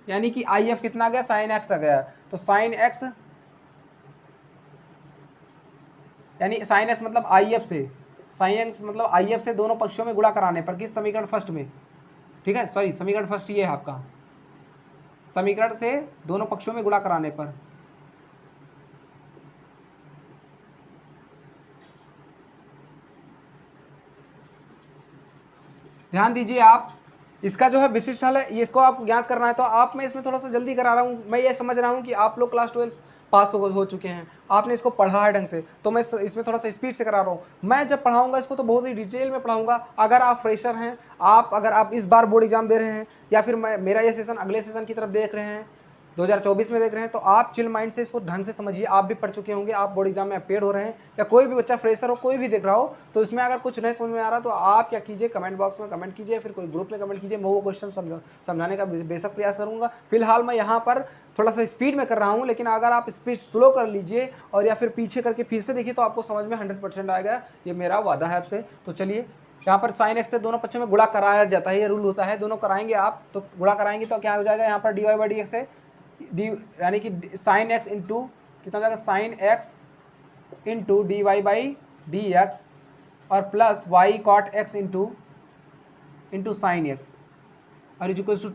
यानी कि IF कितना आ गया sin x आ गया। तो sin x यानी sin x मतलब IF से, sin x मतलब IF से दोनों पक्षों में गुणा कराने पर, किस समीकरण फर्स्ट में, ठीक है, सॉरी समीकरण फर्स्ट ये है आपका, समीकरण से दोनों पक्षों में गुणा कराने पर। ध्यान दीजिए आप, इसका जो है विशिष्ट हल है, ये इसको आप ज्ञात करना है। तो आप, मैं इसमें थोड़ा सा जल्दी करा रहा हूँ, मैं ये समझ रहा हूँ कि आप लोग क्लास 12 पास हो चुके हैं, आपने इसको पढ़ा है ढंग से, तो मैं इसमें थोड़ा सा स्पीड से करा रहा हूँ। मैं जब पढ़ाऊंगा इसको तो बहुत ही डिटेल में पढ़ाऊंगा। अगर आप फ्रेशर हैं, अगर आप इस बार बोर्ड एग्जाम दे रहे हैं, या फिर मेरा ये सेशन अगले सेशन की तरफ देख रहे हैं, 2024 में देख रहे हैं, तो आप चिल माइंड से इसको ढंग से समझिए। आप भी पढ़ चुके होंगे, आप बोर्ड एग्जाम में अपेयर हो रहे हैं, या कोई भी बच्चा फ्रेशर हो, कोई भी देख रहा हो, तो इसमें अगर कुछ नहीं समझ में आ रहा तो आप क्या कीजिए, कमेंट बॉक्स में कमेंट कीजिए, फिर कोई ग्रुप में कमेंट कीजिए, मैं वो क्वेश्चन समझाने का बेशक प्रयास करूँगा। फिलहाल मैं यहाँ पर थोड़ा सा स्पीड में कर रहा हूँ, लेकिन अगर आप स्पीड स्लो कर लीजिए और या फिर पीछे करके फिर से देखिए तो आपको समझ में 100% आएगा, ये मेरा वादा है आपसे। तो चलिए, यहाँ पर sin x से दोनों पक्षों में गुणा कराया जाता है, ये रूल होता है, दोनों कराएंगे आप, तो गुणा कराएंगे तो क्या हो जाएगा, यहाँ पर dy/dx है, यानी कि sin x इंटू कितना हो जाएगा sin x into D Y by D x और plus y cot x into sine x और इज इक्वल्स टू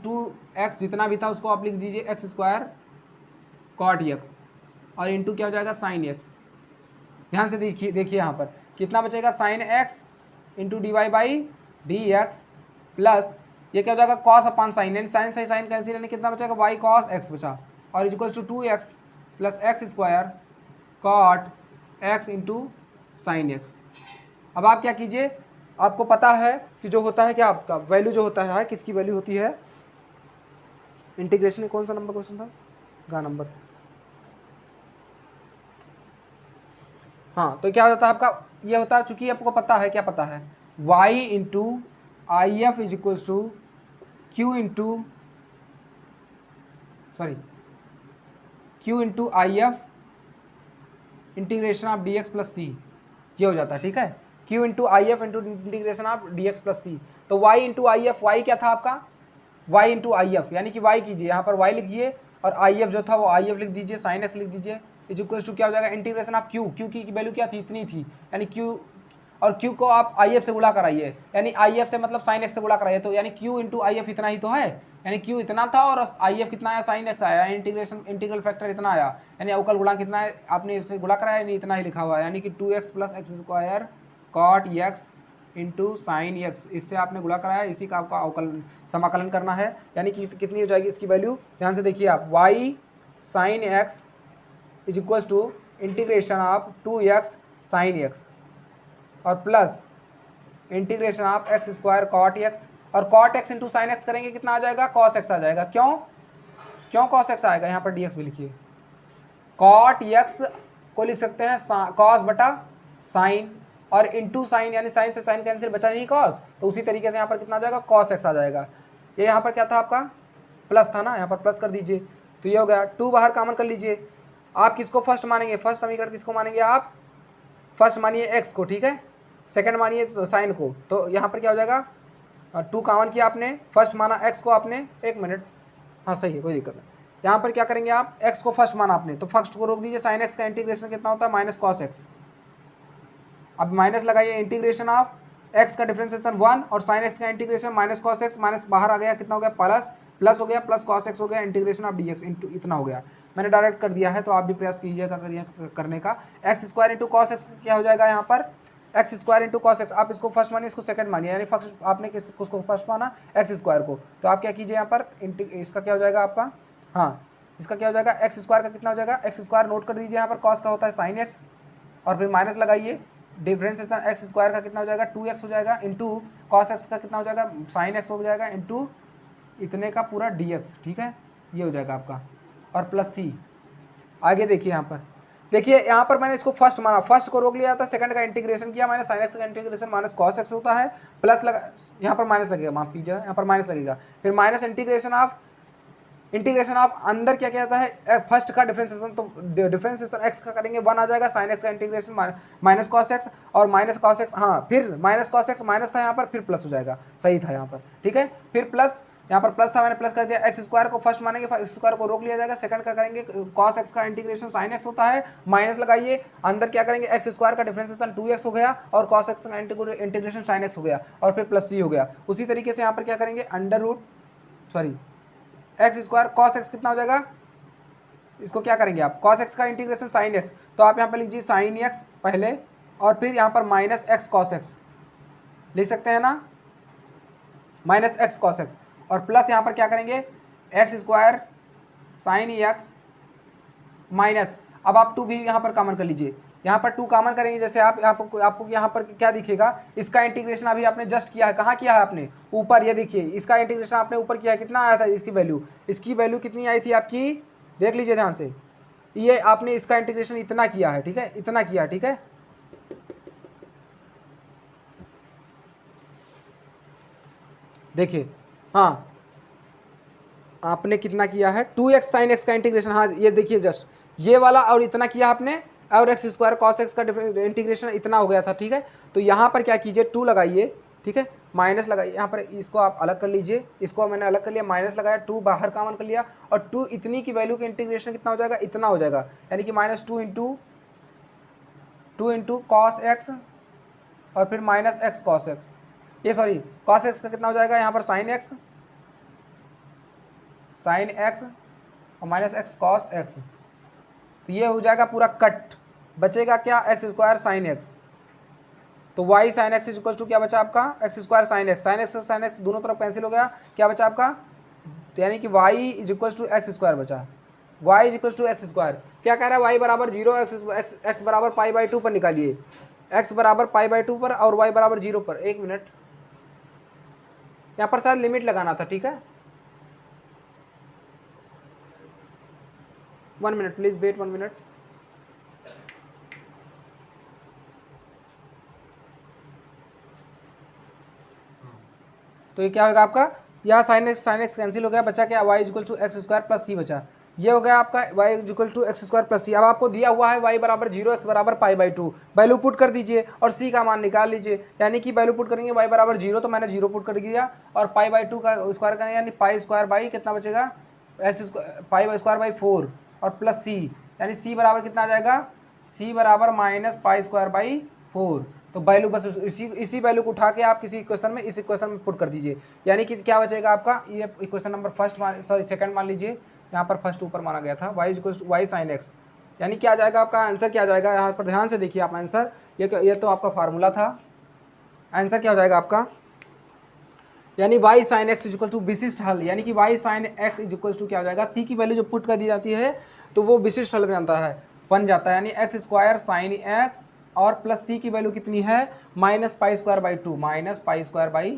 2x जितना भी था उसको आप लिख दीजिए एक्स स्क्वायर कॉट एक्स और इंटू क्या हो जाएगा साइन एक्स। ध्यान से देखिए यहाँ पर कितना बचेगा sine X into D Y by D x plus ये क्या हो जाएगा कॉस अपान साइन, यानी साइन से साइन कैंसिल, यानी कितना बचेगा वाई कॉस एक्स बचा और is equals to 2x plus X square cot x into sine X. अब आप क्या कीजिए, आपको पता है कि जो होता है क्या आपका वैल्यू जो होता है किसकी वैल्यू होती है, इंटीग्रेशन में कौन सा नंबर क्वेश्चन था गा नंबर, हाँ तो क्या होता है आपका ये होता है, चूंकि आपको पता है क्या पता है y into I F is equals to Q into I F integration of d x plus c, ये हो जाता है ठीक है, q into I F into integration of d x plus c. तो y into I F, Y क्या था आपका y इंटू आई एफ, यानी कि y कीजिए यहाँ पर y लिखिए और आई एफ जो था वो आई एफ लिख दीजिए, साइन एक्स लिख दीजिए इज इक्वल्स टू क्या हो जाएगा इंटीग्रेशन ऑफ q की वैल्यू क्या थी इतनी थी, यानी q और q को आप आई एफ से गुणा कराइए, यानी आई एफ से मतलब साइन एक्स से गुणा कराइए, तो यानी q इंटू आई एफ इतना ही तो है, यानी q इतना था और आई एफ कितना आया साइन एक्स आया, इंटीग्रल फैक्टर इतना आया, यानी अवकल गुणा कितना है आपने इससे गुणा कराया नहीं इतना ही लिखा हुआ है, यानी कि 2x plus X square cot x into sine X, इससे आपने गुणा कराया, इसी का आपका अवकल समाकलन करना है, यानी कि कितनी हो जाएगी इसकी वैल्यू, ध्यान से देखिए आप y sine x is equals to integration of 2x sine x और plus integration of x square cot x, और cot x into sine x करेंगे कितना आ जाएगा कॉस एक्स आ जाएगा, क्यों कॉस एक्स आएगा, यहाँ पर डी एक्स भी लिखिए, कॉट एक्स को लिख सकते हैं कॉस बटा साइन और इंटू साइन, यानी साइन से साइन कैंसिल बचा नहीं कॉस, तो उसी तरीके से यहाँ पर कितना आ जाएगा कॉस एक्स आ जाएगा। ये यहाँ पर क्या था आपका प्लस था ना, यहाँ पर प्लस कर दीजिए, तो ये हो गया 2 बाहर कॉमन कर लीजिए। आप किसको फर्स्ट मानेंगे, फर्स्ट समीकरण किसको मानेंगे आप, फर्स्ट मानिए एक्स को ठीक है, सेकंड मानिए साइन को, तो यहाँ पर क्या हो जाएगा 2 कॉमन किया आपने, फर्स्ट माना एक्स को आपने, 1 मिनट हाँ सही है कोई दिक्कत नहीं, यहाँ पर क्या करेंगे आप एक्स को फर्स्ट माना आपने तो फर्स्ट को रोक दीजिए, साइन एक्स का इंटीग्रेशन कितना होता है माइनस कॉस एक्स, अब माइनस लगाइए इंटीग्रेशन ऑफ एक्स का डिफरेंशिएशन 1 और साइन एक्स का integration minus cos x, minus बाहर आ गया कितना हो गया प्लस हो गया, प्लस कॉस एक्स हो गया, integration of d x into इतना हो गया, मैंने डायरेक्ट कर दिया है तो आप भी प्रयास कीजिएगा करने का। X square into cos x क्या हो जाएगा यहाँ पर x square into cos x, आप इसको फर्स्ट मानिए इसको सेकंड मानिए, यानी फर्स्ट आपने किसको फर्स्ट माना एक्स स्क्वायर को, तो आप क्या कीजिए यहाँ पर इसका क्या हो जाएगा आपका, हाँ इसका क्या हो जाएगा एक्स स्क्वायर का कितना हो जाएगा, एक्स स्क्वायर नोट कर दीजिए यहाँ पर, कॉस का होता है साइन एक्स और फिर माइनस लगाइए, डिफरेंशिएशन एक्स स्क्वायर का कितना हो जाएगा 2x हो जाएगा इंटू कॉस एक्स का कितना हो जाएगा साइन एक्स हो जाएगा इंटू इतने का पूरा dx, ठीक है ये हो जाएगा आपका, और प्लस सी। आगे देखिए यहाँ पर, देखिए यहाँ पर मैंने इसको फर्स्ट माना, फर्स्ट को रोक लिया था, सेकंड का इंटीग्रेशन किया मैंने, साइन एक्स का इंटीग्रेशन माइनस कॉस एक्स होता है, प्लस लगा यहाँ पर माइनस लगेगा, माफ कीजिएगा यहाँ पर माइनस लगेगा, फिर माइनस इंटीग्रेशन ऑफ अंदर क्या कहता है फर्स्ट का डिफरेंशिएशन, तो डिफरेंशिएशन एक्स का करेंगे 1 आ जाएगा, साइन एक्स का इंटीग्रेशन माइनस कॉस एक्स और माइनस कॉस एक्स, हाँ फिर माइनस कॉस एक्स माइनस था यहाँ पर, फिर प्लस हो जाएगा, सही था यहाँ पर ठीक है, फिर प्लस यहाँ पर प्लस था मैंने प्लस कर दिया, एक्स स्क्वायर को फर्स्ट मानेंगे, एक्स स्क्वायर को रोक लिया जाएगा, सेकंड का करेंगे कॉस एक्स का इंटीग्रेशन साइन एक्स होता है, माइनस लगाइए अंदर क्या करेंगे एक्स स्क्वायर का डिफरेंशिएशन 2x हो गया और कॉस एक्स का इंटीग्रेशन साइन एक्स हो गया और फिर प्लस सी हो गया। उसी तरीके से यहाँ पर क्या करेंगे एक्स स्क्वायर कॉस एक्स कितना हो जाएगा, इसको क्या करेंगे आप कॉस एक्स का इंटीग्रेशन साइन एक्स, तो आप यहाँ पर लीजिए साइन एक्स पहले और फिर यहाँ पर माइनस एक्स कॉस एक्स लिख सकते हैं ना, माइनस एक्स कॉस एक्स और प्लस यहाँ पर क्या करेंगे x square sine x minus, अब आप 2 भी यहाँ पर कॉमन कर लीजिए, यहाँ पर 2 कॉमन करेंगे, जैसे आपको यहाँ पर क्या दिखेगा, इसका इंटीग्रेशन अभी आपने जस्ट किया है, कहाँ किया है आपने ऊपर, ये देखिए इसका इंटीग्रेशन आपने ऊपर किया है, कितना आया था इसकी वैल्यू कितनी आई थी आपकी, देख लीजिए ध्यान से, ये आपने इसका इंटीग्रेशन इतना किया है ठीक है, इतना किया ठीक है, देखिए हाँ आपने कितना किया है 2x साइन एक्स का इंटीग्रेशन, हाँ ये देखिए जस्ट ये वाला और इतना किया आपने, और एक्स स्क्वायर कॉस एक्स का इंटीग्रेशन इतना हो गया था ठीक है, तो यहाँ पर क्या कीजिए 2 लगाइए ठीक है, माइनस लगाइए यहाँ पर, इसको आप अलग कर लीजिए, इसको मैंने अलग कर लिया, माइनस लगाया, 2 बाहर कॉमन कर लिया और 2 इतनी की वैल्यू के इंटीग्रेशन कितना हो जाएगा इतना हो जाएगा, यानी कि -2 इंटू 2 इंटू कॉस एक्स और फिर माइनस एक्स कॉस एक्स, ये सॉरी कॉस एक्स का कितना हो जाएगा यहाँ पर साइन एक्स और माइनस एक्स कॉस एक्स, तो ये हो जाएगा पूरा कट, बचेगा क्या एक्स स्क्वायर साइन एक्स, तो Y sine x is equal to क्या बचा आपका एक्स स्क्वायर साइन एक्स दोनों तरफ कैंसिल हो गया, क्या बचा आपका, तो यानी कि y is equal to x square बचा, y is equal to x square, क्या कह रहा है वाई बराबर 0 एक्स बराबर पाई बाई 2 पर निकालिए, एक्स बराबर पाई बाई 2 पर और वाई बराबर 0 पर, एक मिनट यहाँ पर शायद लिमिट लगाना था, ठीक है 1 मिनट प्लीज वेट 1 मिनट। तो ये क्या होगा आपका, यहाँ साइन एक्स कैंसिल हो गया, बचा क्या y equal to x square plus c बचा, ये हो गया आपका y equal to x square plus c. अब आपको दिया हुआ है वाई बराबर 0 एक्स बराबर पाई बाई 2, वैल्यू पुट कर दीजिए और सी का मान निकाल लीजिए, यानी कि वैल्यू पुट करेंगे वाई बराबर 0 तो मैंने 0 पुट कर दिया और पाई बाई 2 का स्क्वायर करेंगे यानी पाई स्क्वायर बाई कितना बचेगा एक्स पाई स्क्वायर बाई 4 और प्लस सी, यानी सी बराबर कितना आ जाएगा, सी बराबर माइनस पाई स्क्वायर बाई 4, तो वैल्यू बस इसी वैल्यू को उठा के आप किसी इक्वेशन में इस इक्वेशन में पुट कर दीजिए, यानी कि क्या बचेगा आपका, ये equation number first sorry second मान लीजिए, यहाँ पर फर्स्ट ऊपर माना गया था Y equal to Y sine X, यानी क्या आ जाएगा आपका आंसर, क्या आ जाएगा यहाँ पर ध्यान से देखिए आप आंसर, ये तो आपका फार्मूला था, आंसर क्या हो जाएगा आपका, यानी Y sine x is equal to विशिष्ट हल, यानी कि Y sine x is equal to क्या हो जाएगा, सी की वैल्यू जो पुट कर दी जाती है तो वो विशिष्ट हल बन जाता है, यानी एक्स स्क्वायर साइन एक्स और प्लस सी की वैल्यू कितनी है minus pi square by 2 minus pi square by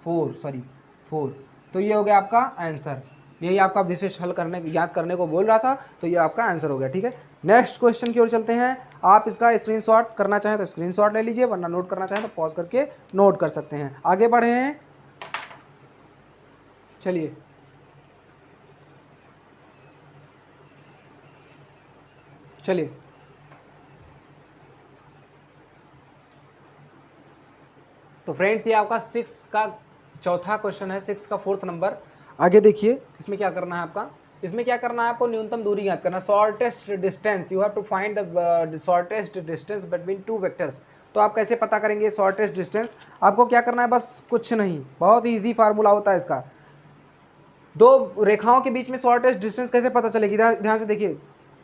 4 sorry 4, तो ये हो गया आपका आंसर, यही आपका विशेष हल करने याद करने को बोल रहा था, तो ये आपका आंसर हो गया, ठीक है। नेक्स्ट क्वेश्चन की ओर चलते हैं, आप इसका स्क्रीनशॉट करना चाहें तो स्क्रीनशॉट ले लीजिए, वरना नोट करना चाहें तो पॉज करके नोट कर सकते हैं। आगे बढ़े हैं, चलिए चलिए तो फ्रेंड्स ये आपका 6 का चौथा क्वेश्चन है, 6 का 4th नंबर। आगे देखिए इसमें क्या करना है आपका, इसमें क्या करना है आपको न्यूनतम दूरी याद करना, shortest distance, you have to find the shortest distance between two vectors. तो आप कैसे पता करेंगे शॉर्टेस्ट डिस्टेंस, आपको क्या करना है बस कुछ नहीं, बहुत ही ईजी फार्मूला होता है इसका, दो रेखाओं के बीच में शॉर्टेस्ट डिस्टेंस कैसे पता चलेगी, ध्यान से देखिए,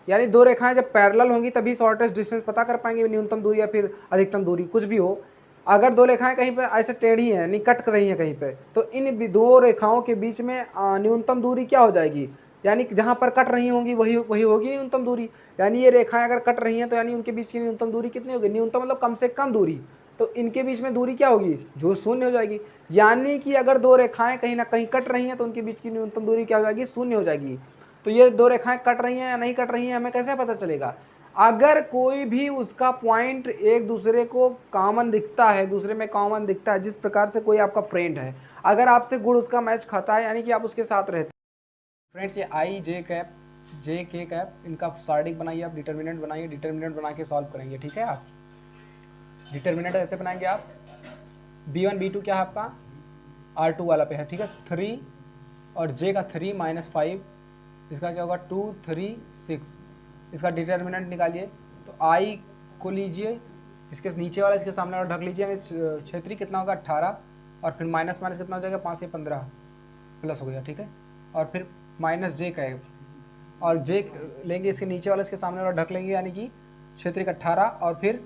यानी दो रेखाएं जब पैरेलल होंगी तभी शॉर्टेस्ट डिस्टेंस पता कर पाएंगे, न्यूनतम दूरी या फिर अधिकतम दूरी कुछ भी हो। अगर दो रेखाएं कहीं पर ऐसे टेढ़ी हैं यानी कट रही हैं कहीं पे, तो इन दो रेखाओं के बीच में न्यूनतम दूरी क्या हो जाएगी, यानी जहाँ पर कट रही होंगी वही वही होगी न्यूनतम दूरी, यानी ये रेखाएं अगर कट रही हैं तो यानी उनके बीच की न्यूनतम दूरी कितनी होगी, न्यूनतम मतलब कम से कम दूरी, तो इनके बीच में दूरी क्या होगी जो शून्य हो जाएगी, यानी कि अगर दो रेखाएं कहीं ना कहीं कट रही हैं तो उनके बीच की न्यूनतम दूरी क्या हो जाएगी, शून्य हो जाएगी। तो ये दो रेखाएं कट रही हैं या नहीं कट रही हैं हमें कैसे पता चलेगा, अगर कोई भी उसका पॉइंट एक दूसरे को कॉमन दिखता है, दूसरे में कॉमन दिखता है, जिस प्रकार से कोई आपका फ्रेंड है, अगर आपसे गुण उसका मैच खाता है यानी कि आप उसके साथ रहते हैं। फ्रेंड्स ये आई जे कैप जे के कैप इनका सार्डिक बनाइए, आप डिटर्मिनेंट बनाइए, डिटर्मिनेंट बना के सॉल्व करेंगे, ठीक है। आप डिटर्मिनेंट ऐसे बनाएंगे, आप b1 b2 क्या है आपका r2 वाला पे है, ठीक है, 3 और j का 3 माइनस 5, इसका क्या होगा 2 3 6, इसका डिटर्मिनेंट निकालिए, तो i को लीजिए, इसके नीचे वाला इसके सामने वाला ढक लीजिए, क्षेत्रीय कितना होगा 18 और फिर माइनस माइनस कितना हो जाएगा 5 से 15 प्लस हो गया, ठीक है, और फिर माइनस जे कैप और जे लेंगे, इसके नीचे वाला इसके सामने वाला ढक लेंगे, यानी कि क्षेत्रीय 18 और फिर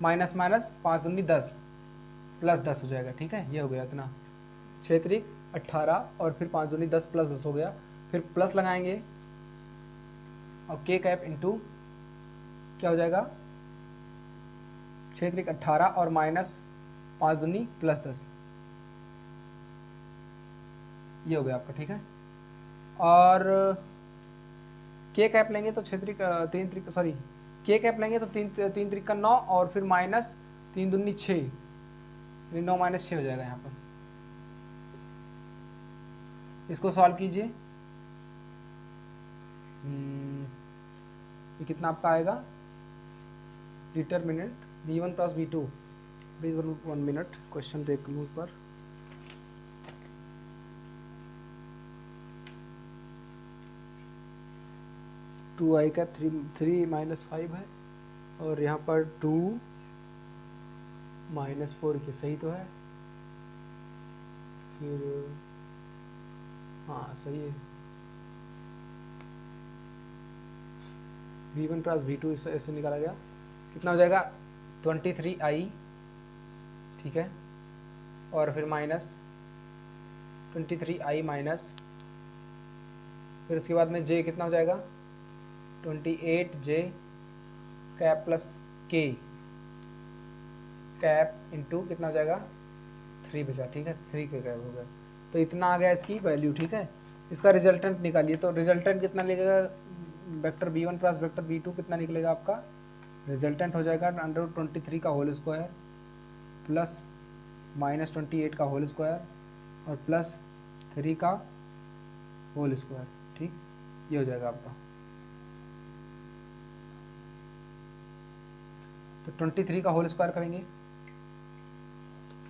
माइनस माइनस 5 दूनी 10 प्लस 10 हो जाएगा, ठीक है, ये हो गया इतना, क्षेत्रीय 18 और फिर 5 दूनी 10 प्लस 10 हो गया, फिर प्लस लगाएंगे और के कैप इंटू क्या हो जाएगा क्षेत्रीय 18 और माइनस 5 दूनी प्लस 10, ये हो गया आपका, ठीक है, और के कैप लेंगे तो क्षेत्रीय तीन त्रिक सॉरी के कैप लेंगे तो तीन त्रिक का 9 और फिर माइनस 3 दूनी 6, 9 माइनस 6 हो जाएगा यहाँ पर, इसको सॉल्व कीजिए, ये कितना आपका आएगा determinant b1 plus b2, please 1 minute question देख लूँ पर, टू आई का 3 माइनस 5 है और यहाँ पर 2 -4 के सही तो है, फिर हाँ सही है। V1 क्रॉस V2 ऐसे निकाला गया, कितना हो जाएगा 23i, ठीक है, और फिर माइनस 23i माइनस, फिर उसके बाद में j कितना हो जाएगा 28j cap plus k cap into कितना हो जाएगा 3 बचा, ठीक है, 3 के कैप हो गया। तो इतना आ गया इसकी वैल्यू, ठीक है। इसका रिजल्टेंट निकालिए, तो रिजल्टेंट कितना निकलेगा vector v1 plus vector v2 कितना निकलेगा आपका, रिजल्टेंट हो जाएगा √23 का होल स्क्वायर प्लस -28 का होल स्क्वायर और प्लस 3 का होल स्क्वायर, ठीक, ये हो जाएगा आपका। तो 23 का होल स्क्वायर करेंगे,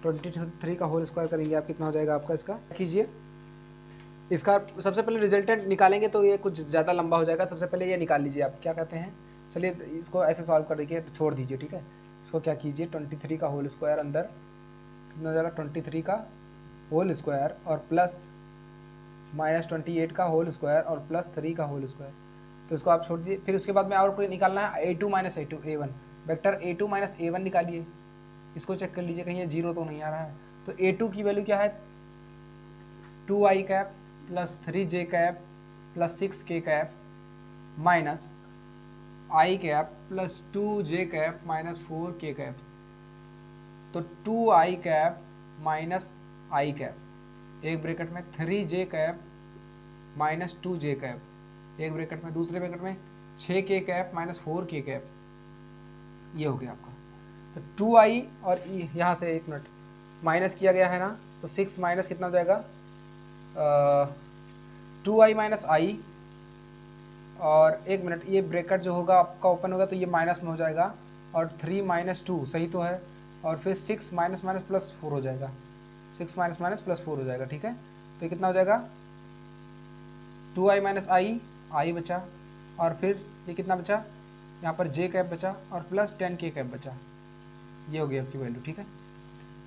23 का होल स्क्वायर करेंगे आप, कितना हो जाएगा आपका, इसका कीजिए। इसका सबसे पहले रिजल्टेंट निकालेंगे तो ये कुछ ज़्यादा लंबा हो जाएगा, सबसे पहले ये निकाल लीजिए आप, क्या कहते हैं। चलिए इसको ऐसे सॉल्व कर देखिए, छोड़ दीजिए, ठीक है। इसको क्या कीजिए 23 का होल स्क्वायर अंदर कितना हो जाएगा 23 का होल स्क्वायर और प्लस -28 का होल स्क्वायर और प्लस 3 का होल स्क्वायर, तो इसको आप छोड़ दीजिए। फिर उसके बाद में और कोई निकालना है a2 - a2 a1, vector a2 - a1 निकालिए, इसको चेक कर लीजिए कहीं ये 0 तो नहीं आ रहा है। तो a2 की वैल्यू क्या है 2i cap plus 3j cap plus 6k cap minus i cap plus 2j cap minus 4k cap, तो 2i cap minus i cap, एक ब्रैकेट में 3j cap minus 2j cap, एक ब्रैकेट में, दूसरे ब्रैकेट में 6k cap minus 4k cap, ये हो गया आपका। तो 2i और यहाँ से 1 मिनट माइनस किया गया है ना, तो 6 माइनस कितना हो जाएगा 2i माइनस i, और 1 मिनट ये ब्रैकेट जो होगा आपका ओपन होगा तो ये माइनस में हो जाएगा, और 3 - 2 सही तो है, और फिर 6 माइनस माइनस प्लस 4 हो जाएगा, 6 माइनस माइनस प्लस 4 हो जाएगा, ठीक है। तो ये कितना हो जाएगा 2i माइनस i बचा, और फिर ये कितना बचा, यहाँ पर j कैप बचा और प्लस 10k कैप बचा, ये हो गया आपकी वैल्यू, ठीक है।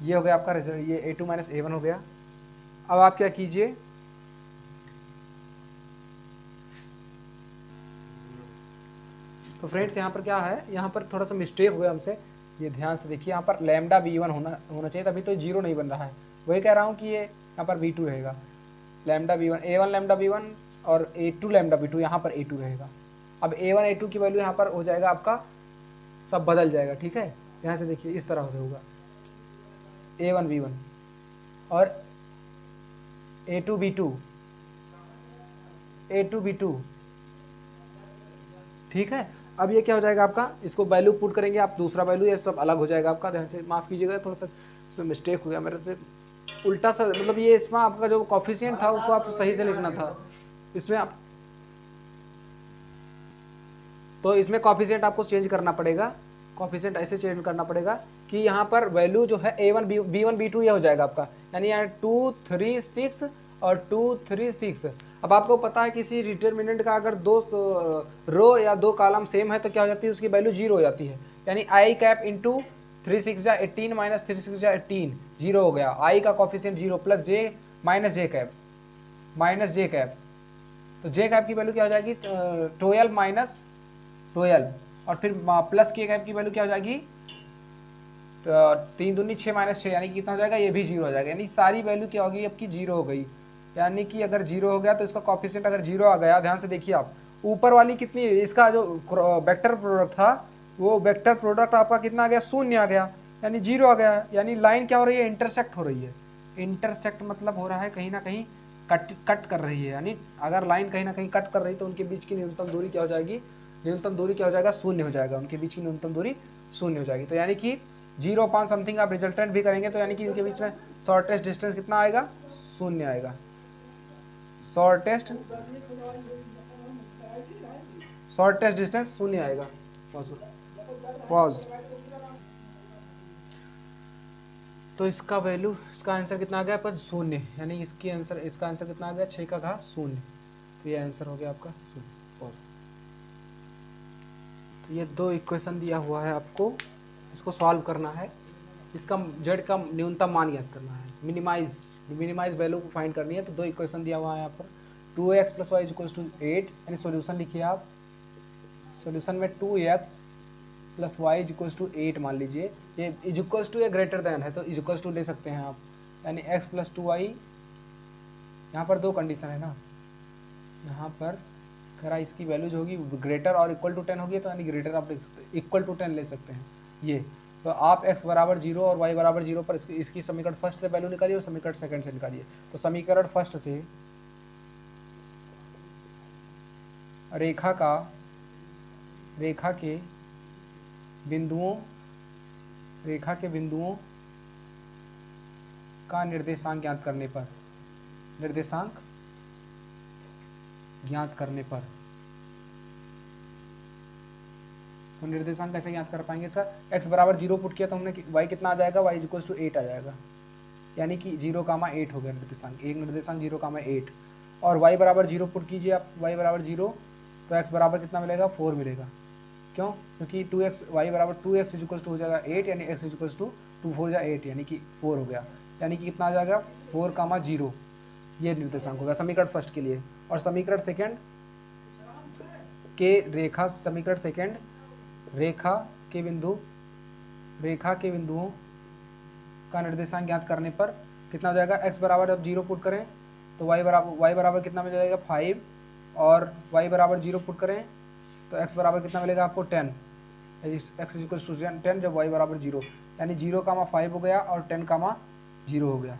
ये हो गया आपका रिजल्ट, ये a2 - a1 हो गया। अब आप क्या कीजिए, तो फ्रेंड्स यहाँ पर क्या है, यहाँ पर थोड़ा सा मिस्टेक हुआ हमसे, ये ध्यान से देखिए, यहाँ पर लैम्डा v1 होना चाहिए, तभी तो 0 नहीं बन रहा है, वही कह रहा हूँ कि ये यहाँ पर v2 रहेगा, lambda v1 a1 lambda v1 और a2 लैम्डा v2, यहाँ पर a2 रहेगा। अब a1 a2 की वैल्यू यहाँ पर हो जाएगा आपका, सब बदल जाएगा, ठीक है। यहाँ से देखिए इस तरह से होगा a1 v1 और a2 b2, ठीक है। अब ये क्या हो जाएगा आपका, इसको वैल्यू पुट करेंगे आप, दूसरा वैल्यू ये सब अलग हो जाएगा आपका, ध्यान से माफ़ कीजिएगा, थोड़ा सा इसमें मिस्टेक हो गया मेरे से, उल्टा सा, मतलब ये इसमें आपका जो कॉफिशिएंट था उसको आपको सही से लिखना था, इसमें आप, तो इसमें कॉफिशिएंट आपको चेंज करना पड़ेगा, कॉफिशिएंट ऐसे चेंज करना पड़ेगा कि यहाँ पर वैल्यू जो है a1 b1 b2 ये हो जाएगा आपका, यानी यहाँ 2 3 6 और 2 3 6। अब आपको पता है किसी डिटर्मिनेंट का अगर दो रो या दो कॉलम सेम है तो क्या हो जाती है, उसकी वैल्यू 0 हो जाती है, यानी i कैप इंटू 3 6 जा 18 माइनस 3 6 जा 18 0 हो गया, i का coefficient 0 plus j minus j cap, तो j कैप की वैल्यू क्या हो जाएगी 12 माइनस 12, और फिर प्लस k कैप की वैल्यू क्या हो जाएगी 3 दूनी 6 माइनस 6, यानी कि कितना हो जाएगा, ये भी 0 हो जाएगा, यानी सारी वैल्यू क्या होगी आपकी 0 हो गई, यानी कि अगर 0 हो गया तो इसका कॉफिशिएंट अगर 0 आ गया, ध्यान से देखिए आप, ऊपर वाली कितनी, इसका जो वेक्टर प्रोडक्ट था वो वेक्टर प्रोडक्ट आपका कितना आ गया 0 आ गया, यानी 0 आ गया, यानी लाइन क्या हो रही है इंटरसेक्ट हो रही है, इंटरसेक्ट मतलब हो रहा है कहीं ना कहीं कट कर रही है, यानी अगर लाइन कहीं ना कहीं कट कर रही है तो उनके बीच की न्यूनतम दूरी क्या हो जाएगी, न्यूनतम दूरी क्या हो जाएगा 0 हो जाएगा, उनके बीच की न्यूनतम दूरी 0 हो जाएगी। तो यानी कि 0 समथिंग आप रिजल्टेंट भी करेंगे तो यानी कि इनके बीच में शॉर्टेस्ट डिस्टेंस कितना आएगा 0 आएगा, शॉर्टेस्ट डिस्टेंस 0 आएगा। पॉज, तो इसका वैल्यू, इसका आंसर कितना आ गया आपका 0, यानी इसका आंसर कितना आ गया 6 का घात 0, तो ये आंसर हो गया आपका 0। पॉज। तो ये दो इक्वेशन दिया हुआ है आपको, इसको सॉल्व करना है, इसका z का न्यूनतम मान ज्ञात करना है, मिनिमाइज वैल्यू को फाइंड करनी है। तो दो इक्वेशन दिया हुआ है यहाँ पर 2x + y = 8, यानी सॉल्यूशन लिखिए आप। सॉल्यूशन में 2x + y = 8 मान लीजिए, ये इक्वल्स टू या ग्रेटर देन है तो इक्वल्स टू ले सकते हैं आप, यानी x + 2y। यहाँ पर दो कंडीशन है ना, यहाँ पर करा इसकी वैल्यू जो होगी ग्रेटर और इक्वल टू 10 होगी, तो यानी ग्रेटर आप देख सकते हैं, इक्वल टू 10 ले सकते हैं ये। तो आप x = 0 और y = 0 पर इसकी समीकरण फर्स्ट से वैल्यू निकालिए और समीकरण सेकंड से निकालिए। तो समीकरण फर्स्ट से रेखा के बिंदुओं का निर्देशांक ज्ञात करने पर तो निर्देशांक कैसे ज्ञात कर पाएंगे इसका? x = 0 पुट किया तो हमने y कितना आ जाएगा, y = 8 आ जाएगा, यानी कि 0,8 हो गया निर्देशांक, एक निर्देशांक 0,8। और y = 0 पुट कीजिए आप, y = 0 तो x बराबर कितना मिलेगा, 4 मिलेगा। क्यों? क्योंकि 2x y = 2x = हो जाएगा 8, यानी x = 2 4 जा 8, यानी कि 4 हो गया, यानी कि कितना आ जाएगा 4,0। ये निर्देशांक होगा समीकरण फर्स्ट के लिए। और समीकरण सेकंड रेखा के बिंदुओं का निर्देशांक ज्ञात करने पर कितना हो जाएगा, x बराबर जब 0 पुट करें तो y बराबर कितना मिल जाएगा 5, और y = 0 पुट करें तो x बराबर कितना मिलेगा आपको 10, x = 10 जब y = 0, यानी 0,5 हो गया और 10,0 हो गया।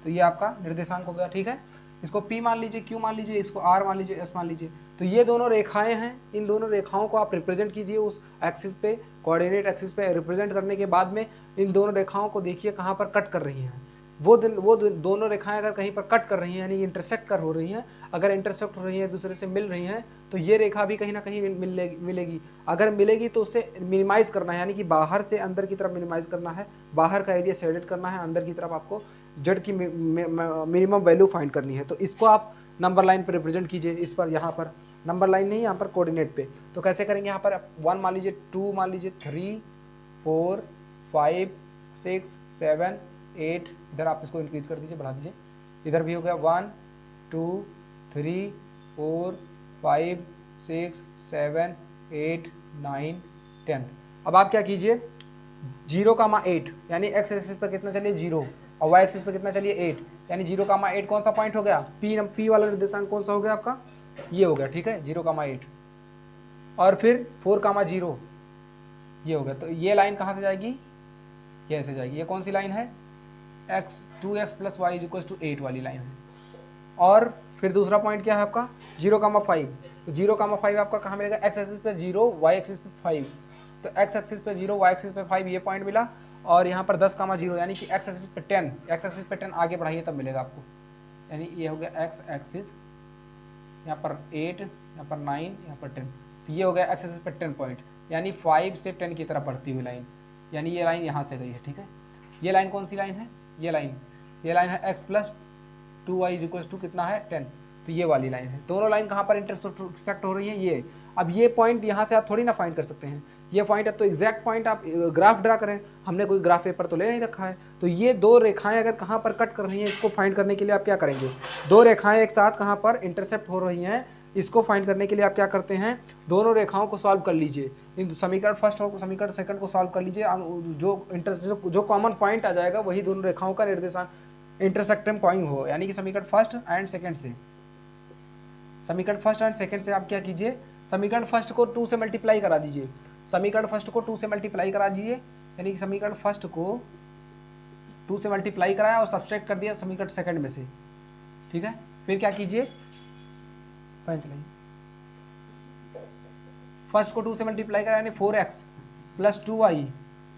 तो ये आपका निर्देशांक हो गया, ठीक है। इसको P मान लीजिए, Q मान लीजिए, इसको R मान लीजिए, S मान लीजिए। तो ये दोनों रेखाएं हैं, इन दोनों रेखाओं को आप रिप्रेजेंट कीजिए उस एक्सिस पे, कोऑर्डिनेट एक्सिस पे। रिप्रेजेंट करने के बाद में इन दोनों रेखाओं को देखिए कहाँ पर कट कर रही हैं। वो दोनों रेखाएं अगर कहीं पर कट कर रही हैं, यानी इंटरसेक्ट कर हो रही हैं, अगर इंटरसेक्ट हो रही हैं, दूसरे से मिल रही हैं, तो ये रेखा भी कहीं ना कहीं मिलेगी। अगर मिलेगी तो उसे मिनिमाइज करना है, यानी कि बाहर से अंदर की तरफ मिनिमाइज करना है, बाहर का एरिया शेडेड करना है, अंदर की तरफ आपको z की मिनिमम वैल्यू फाइंड करनी है। तो इसको आप नंबर लाइन पर रिप्रेजेंट कीजिए, इस पर, यहाँ पर नंबर लाइन नहीं, यहाँ पर कोऑर्डिनेट पे। तो कैसे करेंगे, यहाँ पर 1 मान लीजिए, 2 मान लीजिए, 3 4 5 6 7 8, इधर आप इसको इंक्रीज कर दीजिए, बढ़ा दीजिए, इधर भी हो गया 1 2 3 4 5 6 7 8 9 10। अब आप क्या कीजिए, 0,8 यानी x एक्सिस पर कितना चलिए 0 और y एक्सिस पर कितना चलिए 8, यानी 0,8 कौन सा पॉइंट हो गया, P वाला निर्देशांक कौन सा हो गया आपका, ये हो गया, ठीक है 0,8। और फिर 4,0 ये हो गया। तो ये लाइन कहाँ से जाएगी, ये ऐसे जाएगी। ये कौन सी लाइन है, 2x + y = 8 वाली लाइन है। और फिर दूसरा पॉइंट क्या है आपका 0,5, तो 0,5 आपका कहाँ मिलेगा, x एक्सिस पे 0 y एक्सिस पे 5, तो x एक्सिस पे 0 y एक्सिस पे 5 ये पॉइंट मिला। और यहाँ पर 10,0 यानी कि x एक्सिस पे 10, x एक्सिस पे 10 आगे बढ़ाइए तब मिलेगा आपको, यानी ये हो गया x एक्सिस, यहाँ पर 8, यहाँ पर 9, यहाँ पर 10, तो ये हो गया x एक्सिस पे 10 पॉइंट, यानी 5 से 10 की तरफ बढ़ती हुई लाइन, यानी ये लाइन यहाँ से गई है, ठीक है। ये लाइन कौन सी लाइन है, ये लाइन है x + 2y = कितना है 10, तो ये वाली लाइन है। दोनों लाइन कहाँ पर इंटरसेक्ट हो रही है, ये। अब ये पॉइंट यहाँ से आप थोड़ी ना फाइंड कर सकते हैं, ये पॉइंट है तो एग्जैक्ट पॉइंट आप ग्राफ ड्रा करें, हमने कोई ग्राफ पेपर तो ले नहीं रखा है। तो ये दो रेखाएं अगर कहाँ पर कट कर रही हैं, इसको फाइंड करने के लिए आप क्या करेंगे, दो रेखाएं एक साथ कहाँ पर इंटरसेप्ट हो रही हैं, इसको फाइंड करने के लिए आप क्या करते हैं, दोनों रेखाओं को सॉल्व कर लीजिए, इन समीकरण फर्स्ट और समीकरण सेकंड को सॉल्व कर लीजिए। जो कॉमन पॉइंट आ जाएगा वही दोनों रेखाओं का निर्देशांक इंटरसेक्टिंग पॉइंट हो, यानी कि समीकरण फर्स्ट एंड सेकंड से आप क्या कीजिए, समीकरण फर्स्ट को 2 से मल्टीप्लाई करा दीजिए, समीकरण फर्स्ट को 2 से मल्टीप्लाई करा दीजिए, यानी कि समीकरण फर्स्ट को 2 से मल्टीप्लाई कराया और सब्सट्रैक्ट कर दिया समीकरण सेकंड में से, ठीक है। फिर क्या कीजिए, फर्स्ट को 2 से मल्टीप्लाई कराया, यानी 4x + 2y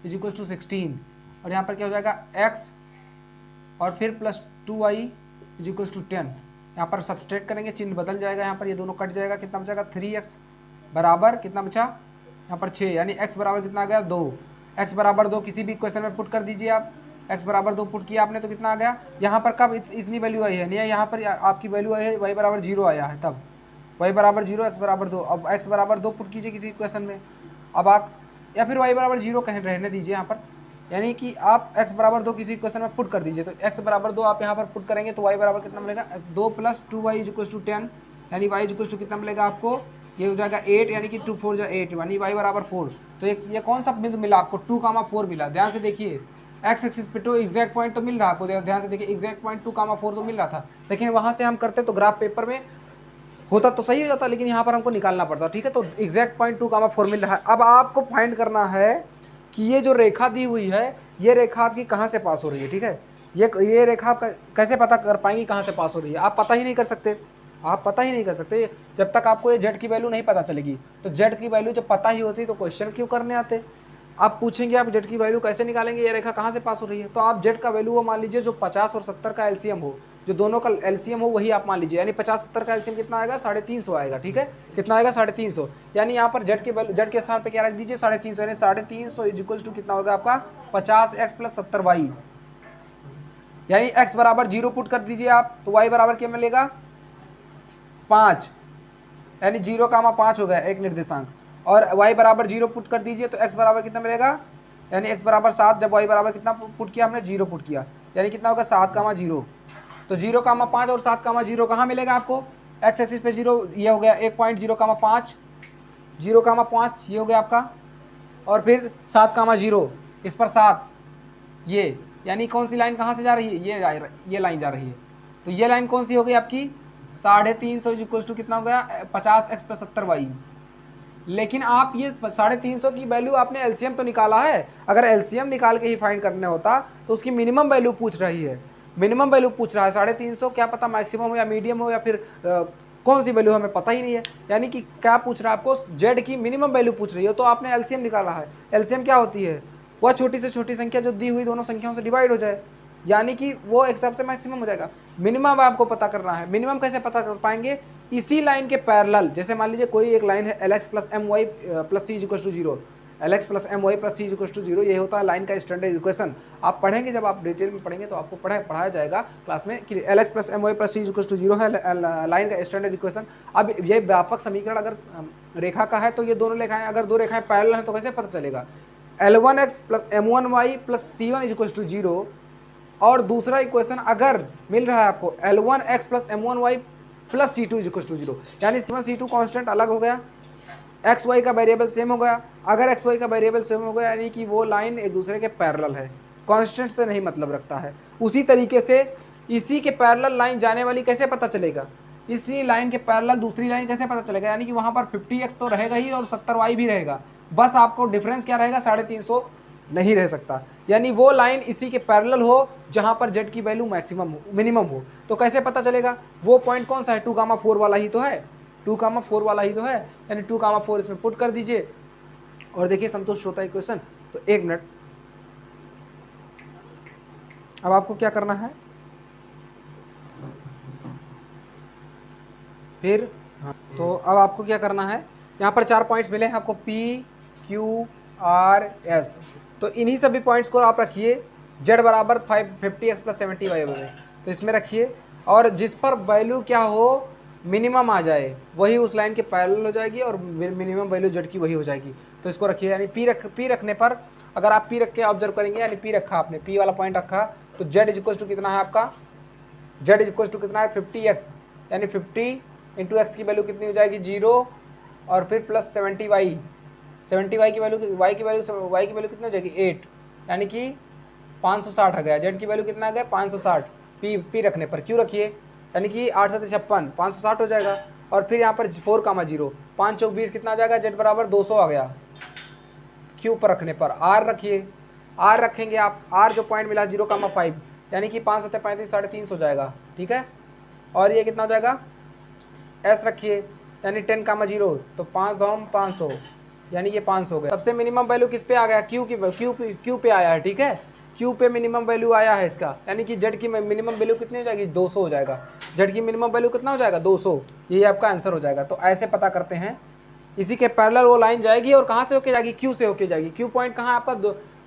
= 16, और यहाँ पर क्या हो जाएगा x और फिर +2y = 10। यहाँ पर सब्सट्रैक्ट करेंगे, चिन्ह बदल जाएगा, यहाँ पर ये दोनों कट जाएगा, कितना बचेगा 3x बराबर कितना बचा, यहाँ पर 6, यानी x बराबर कितना आ गया 2, x बराबर 2 किसी भी इक्वेशन में पुट कर दीजिए आप, x बराबर 2 पुट किया आपने तो कितना आ गया, यहाँ पर कब इतनी वैल्यू आई है, नहीं यहाँ पर आपकी वैल्यू आई है y = 0 आया है, तब y = 0 x = 2। अब x = 2 पुट कीजिए किसी इक्वेशन में, अब आप या फिर y बराबर 0 कहीं रहने दीजिए यहाँ पर, यानी कि आप x बराबर 2 किसी क्वेश्चन में पुट कर दीजिए। तो x बराबर 2 आप यहाँ पर पुट करेंगे तो y बराबर कितना मिलेगा 2 + 2y = 10, यानी y = कितना मिलेगा आपको, ये हो जाएगा 8, यानी कि 2 4 8, यानी y बराबर 4। तो ये कौन सा बिंदु मिला आपको, 2,4 मिला। ध्यान से देखिए एक्स एक्सिस पे तो एग्जैक्ट पॉइंट तो मिल रहा है आपको, ध्यान से देखिए एग्जैक्ट पॉइंट 2,4 तो मिल रहा था, लेकिन वहाँ से हम करते तो ग्राफ पेपर में होता तो सही हो जाता, लेकिन यहाँ पर हमको निकालना पड़ता। ठीक है, तो एग्जैक्ट पॉइंट 2,4 मिल रहा है। अब आपको फाइंड करना है कि ये जो रेखा दी हुई है, ये रेखा आपकी कहाँ से पास हो रही है। ठीक है, ये रेखा आप कैसे पता कर पाएंगे कहाँ से पास हो रही है, आप पता ही नहीं कर सकते, आप पता ही नहीं कर सकते जब तक आपको ये जेड की वैल्यू नहीं पता चलेगी। तो जेड की वैल्यू जब पता ही होती तो क्वेश्चन क्यों करने आते। आप पूछेंगे आप जेड की वैल्यू कैसे निकालेंगे, ये रेखा कहाँ से पास हो रही है, तो आप जेड का वैल्यू वो मान लीजिए जो 50 और 70 का एलसीएम हो, जो दोनों का एलसीएम हो वही आप मान लीजिए, यानी 50-70 का एलसीएम कितना आएगा 350 आएगा। ठीक है, कितना आएगा 350, यानी यहाँ पर जेड की वैल्यू, जेड के स्थान पे क्या रख दीजिए 350, यानी 350 = कितना होगा आपका 50x + 70y, यानी x बराबर 0 पुट कर दीजिए आप, तो y बराबर क्या मिलेगा 5, यानी 0,5 हो गया एक निर्देशांक, और y बराबर 0 पुट कर दीजिए तो x बराबर कितना मिलेगा, यानी x बराबर 7, जब y बराबर कितना पुट किया हमने 0 पुट किया, यानी कितना होगा 7,0। तो 0,5 और 7,0 कहाँ मिलेगा आपको, x एक्सिस पे 0, ये हो गया 1.0,5, 0,5 ये हो गया आपका, और फिर 7,0 इस पर 7, ये यानी कौन सी लाइन कहाँ से जा रही है, ये लाइन जा रही है। तो ये लाइन कौन सी हो गई आपकी 350 = कितना हो गया 50x + 70y। लेकिन आप ये 350 की वैल्यू आपने एलसीएम तो निकाला है, अगर एलसीएम निकाल के ही फाइंड करने होता तो उसकी मिनिमम वैल्यू पूछ रही है, मिनिमम वैल्यू पूछ रहा है 350, क्या पता मैक्सिमम हो या मीडियम हो या फिर कौन सी वैल्यू हमें पता ही नहीं है। यानी कि क्या पूछ रहा है आपको, जेड की मिनिमम वैल्यू पूछ रही है, तो आपने एलसीएम निकाला है। एलसीएम क्या होती है, वह छोटी से छोटी संख्या जो दी हुई दोनों संख्याओं से डिवाइड हो जाए, यानी कि वो एक हिसाब से मैक्सिमम हो जाएगा। मिनिमम आपको पता करना है, मिनिमम कैसे पता कर पाएंगे, इसी लाइन के पैरेलल, जैसे मान लीजिए कोई एक लाइन है lx + my + c = 0, lx + my + c = 0, ये होता है लाइन का स्टैंडर्ड इक्वेशन। आप पढ़ेंगे, जब आप डिटेल में पढ़ेंगे तो आपको पढ़ाया जाएगा क्लास में कि lx + my + c = 0 है लाइन का स्टैंडर्ड इक्वेशन। अब ये व्यापक समीकरण अगर रेखा का है तो ये दोनों रेखाएं, अगर दो रेखाएं पैरेलल हैं तो कैसे पता चलेगा, L1x + m1y + c1 = 0, और दूसरा इक्वेशन अगर मिल रहा है आपको L1x + m1y + c2 = 0, यानी c1 c2 कांस्टेंट अलग हो गया, एक्स वाई का वेरिएबल सेम हो गया। अगर एक्स वाई का वेरिएबल सेम हो गया यानी कि वो लाइन एक दूसरे के पैरेलल है, कांस्टेंट से नहीं मतलब रखता है। उसी तरीके से इसी के पैरेलल लाइन जाने वाली कैसे पता चलेगा, इसी लाइन के पैरेलल दूसरी लाइन कैसे पता चलेगा, यानी कि वहाँ पर 50x तो रहेगा ही और 70y भी रहेगा, बस आपको डिफरेंस क्या रहेगा 350 नहीं रह सकता, यानी वो लाइन इसी के पैरेलल हो जहाँ पर जेड की वैल्यू मैक्सिमम हो मिनिमम हो। तो कैसे पता चलेगा, वो पॉइंट कौन सा है 2,4 वाला ही तो है, 2,4 वाला ही तो है, यानी 2,4 इसमें पुट कर दीजिए और देखिए संतुष्ट होता है इक्वेशन। तो एक मिनट, अब आपको क्या करना है फिर, हाँ तो अब आपको क्या करना है, यहाँ पर 4 पॉइंट्स मिले हैं आपको P Q R S, तो इन्हीं सभी पॉइंट्स को आप रखिए Z बराबर 50x + 70y में, तो इसमें रखिए, और जिस पर वैल्यू क्या हो मिनिमम आ जाए वही उस लाइन के पैरेलल हो जाएगी और मिनिमम वैल्यू जेड की वही हो जाएगी। तो इसको रखिए, यानी पी रखने पर अगर आप पी रख के ऑब्जर्व करेंगे, यानी पी रखा आपने, पी वाला पॉइंट रखा, तो जेड इक्वल टू कितना है आपका, जेड इक्वल टू कितना है 50x, यानी 50 × x की वैल्यू कितनी हो जाएगी 0, और फिर प्लस 70y, 70y की वैल्यू y की वैल्यू कितनी हो जाएगी 8, यानी कि 560 आ गया। जेड की वैल्यू कितना आ गया 560 पी रखने पर, क्यों रखिए, यानी कि 8 7 56 560 हो जाएगा। और फिर यहाँ पर 4,0 5 चौक 20 कितना आ जाएगा, जेड बराबर 200 आ गया। क्यू पर रखने पर आर रखिए, आर रखेंगे आप, आर जो पॉइंट मिला 0,5, यानी कि 5 7 35 350 हो जाएगा, ठीक है। और ये कितना हो जाएगा, एस रखिए, यानी 10,0, तो 5 2 500, यानी ये 500 हो गया। सबसे मिनिमम वैल्यू किस पे आ गया, क्यू पे आया है, ठीक है, क्यू पे मिनिमम वैल्यू आया है इसका, यानी कि जेड की मिनिमम वैल्यू कितनी हो जाएगी 200 हो जाएगा। जेड की मिनिमम वैल्यू कितना हो जाएगा 200, ये आपका आंसर हो जाएगा। तो ऐसे पता करते हैं, इसी के पैरेलल वो लाइन जाएगी और कहाँ से होके जाएगी, क्यू से होके जाएगी। क्यू पॉइंट कहाँ आपका,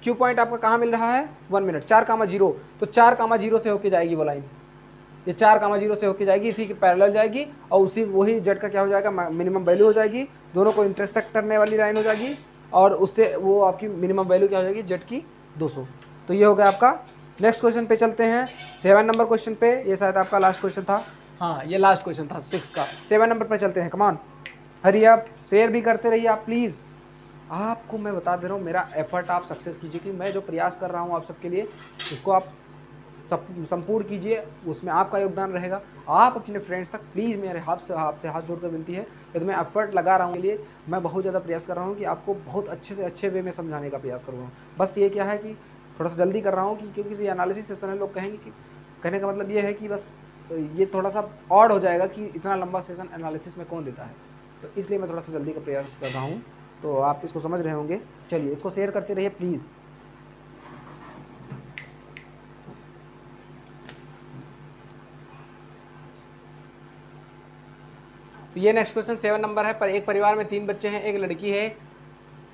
क्यू पॉइंट आपका कहाँ मिल रहा है 1 मिनट 4,0, तो 4,0 से होके जाएगी वो लाइन, ये 4,0 से होके जाएगी, इसी के पैरेलल जाएगी और उसी वही जेड का क्या हो जाएगा मिनिमम वैल्यू हो जाएगी, दोनों को इंटरसेक्ट करने वाली लाइन हो जाएगी। और उससे वो आपकी मिनिमम वैल्यू क्या हो जाएगी जेड की 200। तो ये हो गया आपका। नेक्स्ट क्वेश्चन पे चलते हैं, 7 नंबर क्वेश्चन पे। ये शायद आपका लास्ट क्वेश्चन था, हाँ ये लास्ट क्वेश्चन था 6 का। 7 नंबर पे चलते हैं, कमान हरी आप शेयर भी करते रहिए आप प्लीज़। आपको मैं बता दे रहा हूँ मेरा एफर्ट आप सक्सेस कीजिए कि मैं जो प्रयास कर रहा हूँ आप सबके लिए उसको आप संपूर्ण कीजिए, उसमें आपका योगदान रहेगा। आप अपने फ्रेंड्स तक प्लीज़, मेरे आपसे हाथ जोड़कर विनती है, यदि मैं एफर्ट लगा रहा हूँ के लिए मैं बहुत ज़्यादा प्रयास कर रहा हूँ कि आपको बहुत अच्छे से अच्छे वे में समझाने का प्रयास करूँगा। बस ये क्या है कि थोड़ा सा जल्दी कर रहा हूँ कि क्योंकि ये एनालिसिस सेशन है, लोग कहेंगे कि कहने का मतलब ये है कि बस ये थोड़ा सा ऑड हो जाएगा कि इतना लंबा सेशन एनालिसिस में कौन देता है, तो इसलिए मैं थोड़ा सा जल्दी का प्रयास कर रहा हूँ। तो आप इसको समझ रहे होंगे। चलिए इसको शेयर करते रहिए प्लीज़। तो ये नेक्स्ट क्वेश्चन 7 नंबर है। पर एक परिवार में 3 बच्चे हैं, एक लड़की है,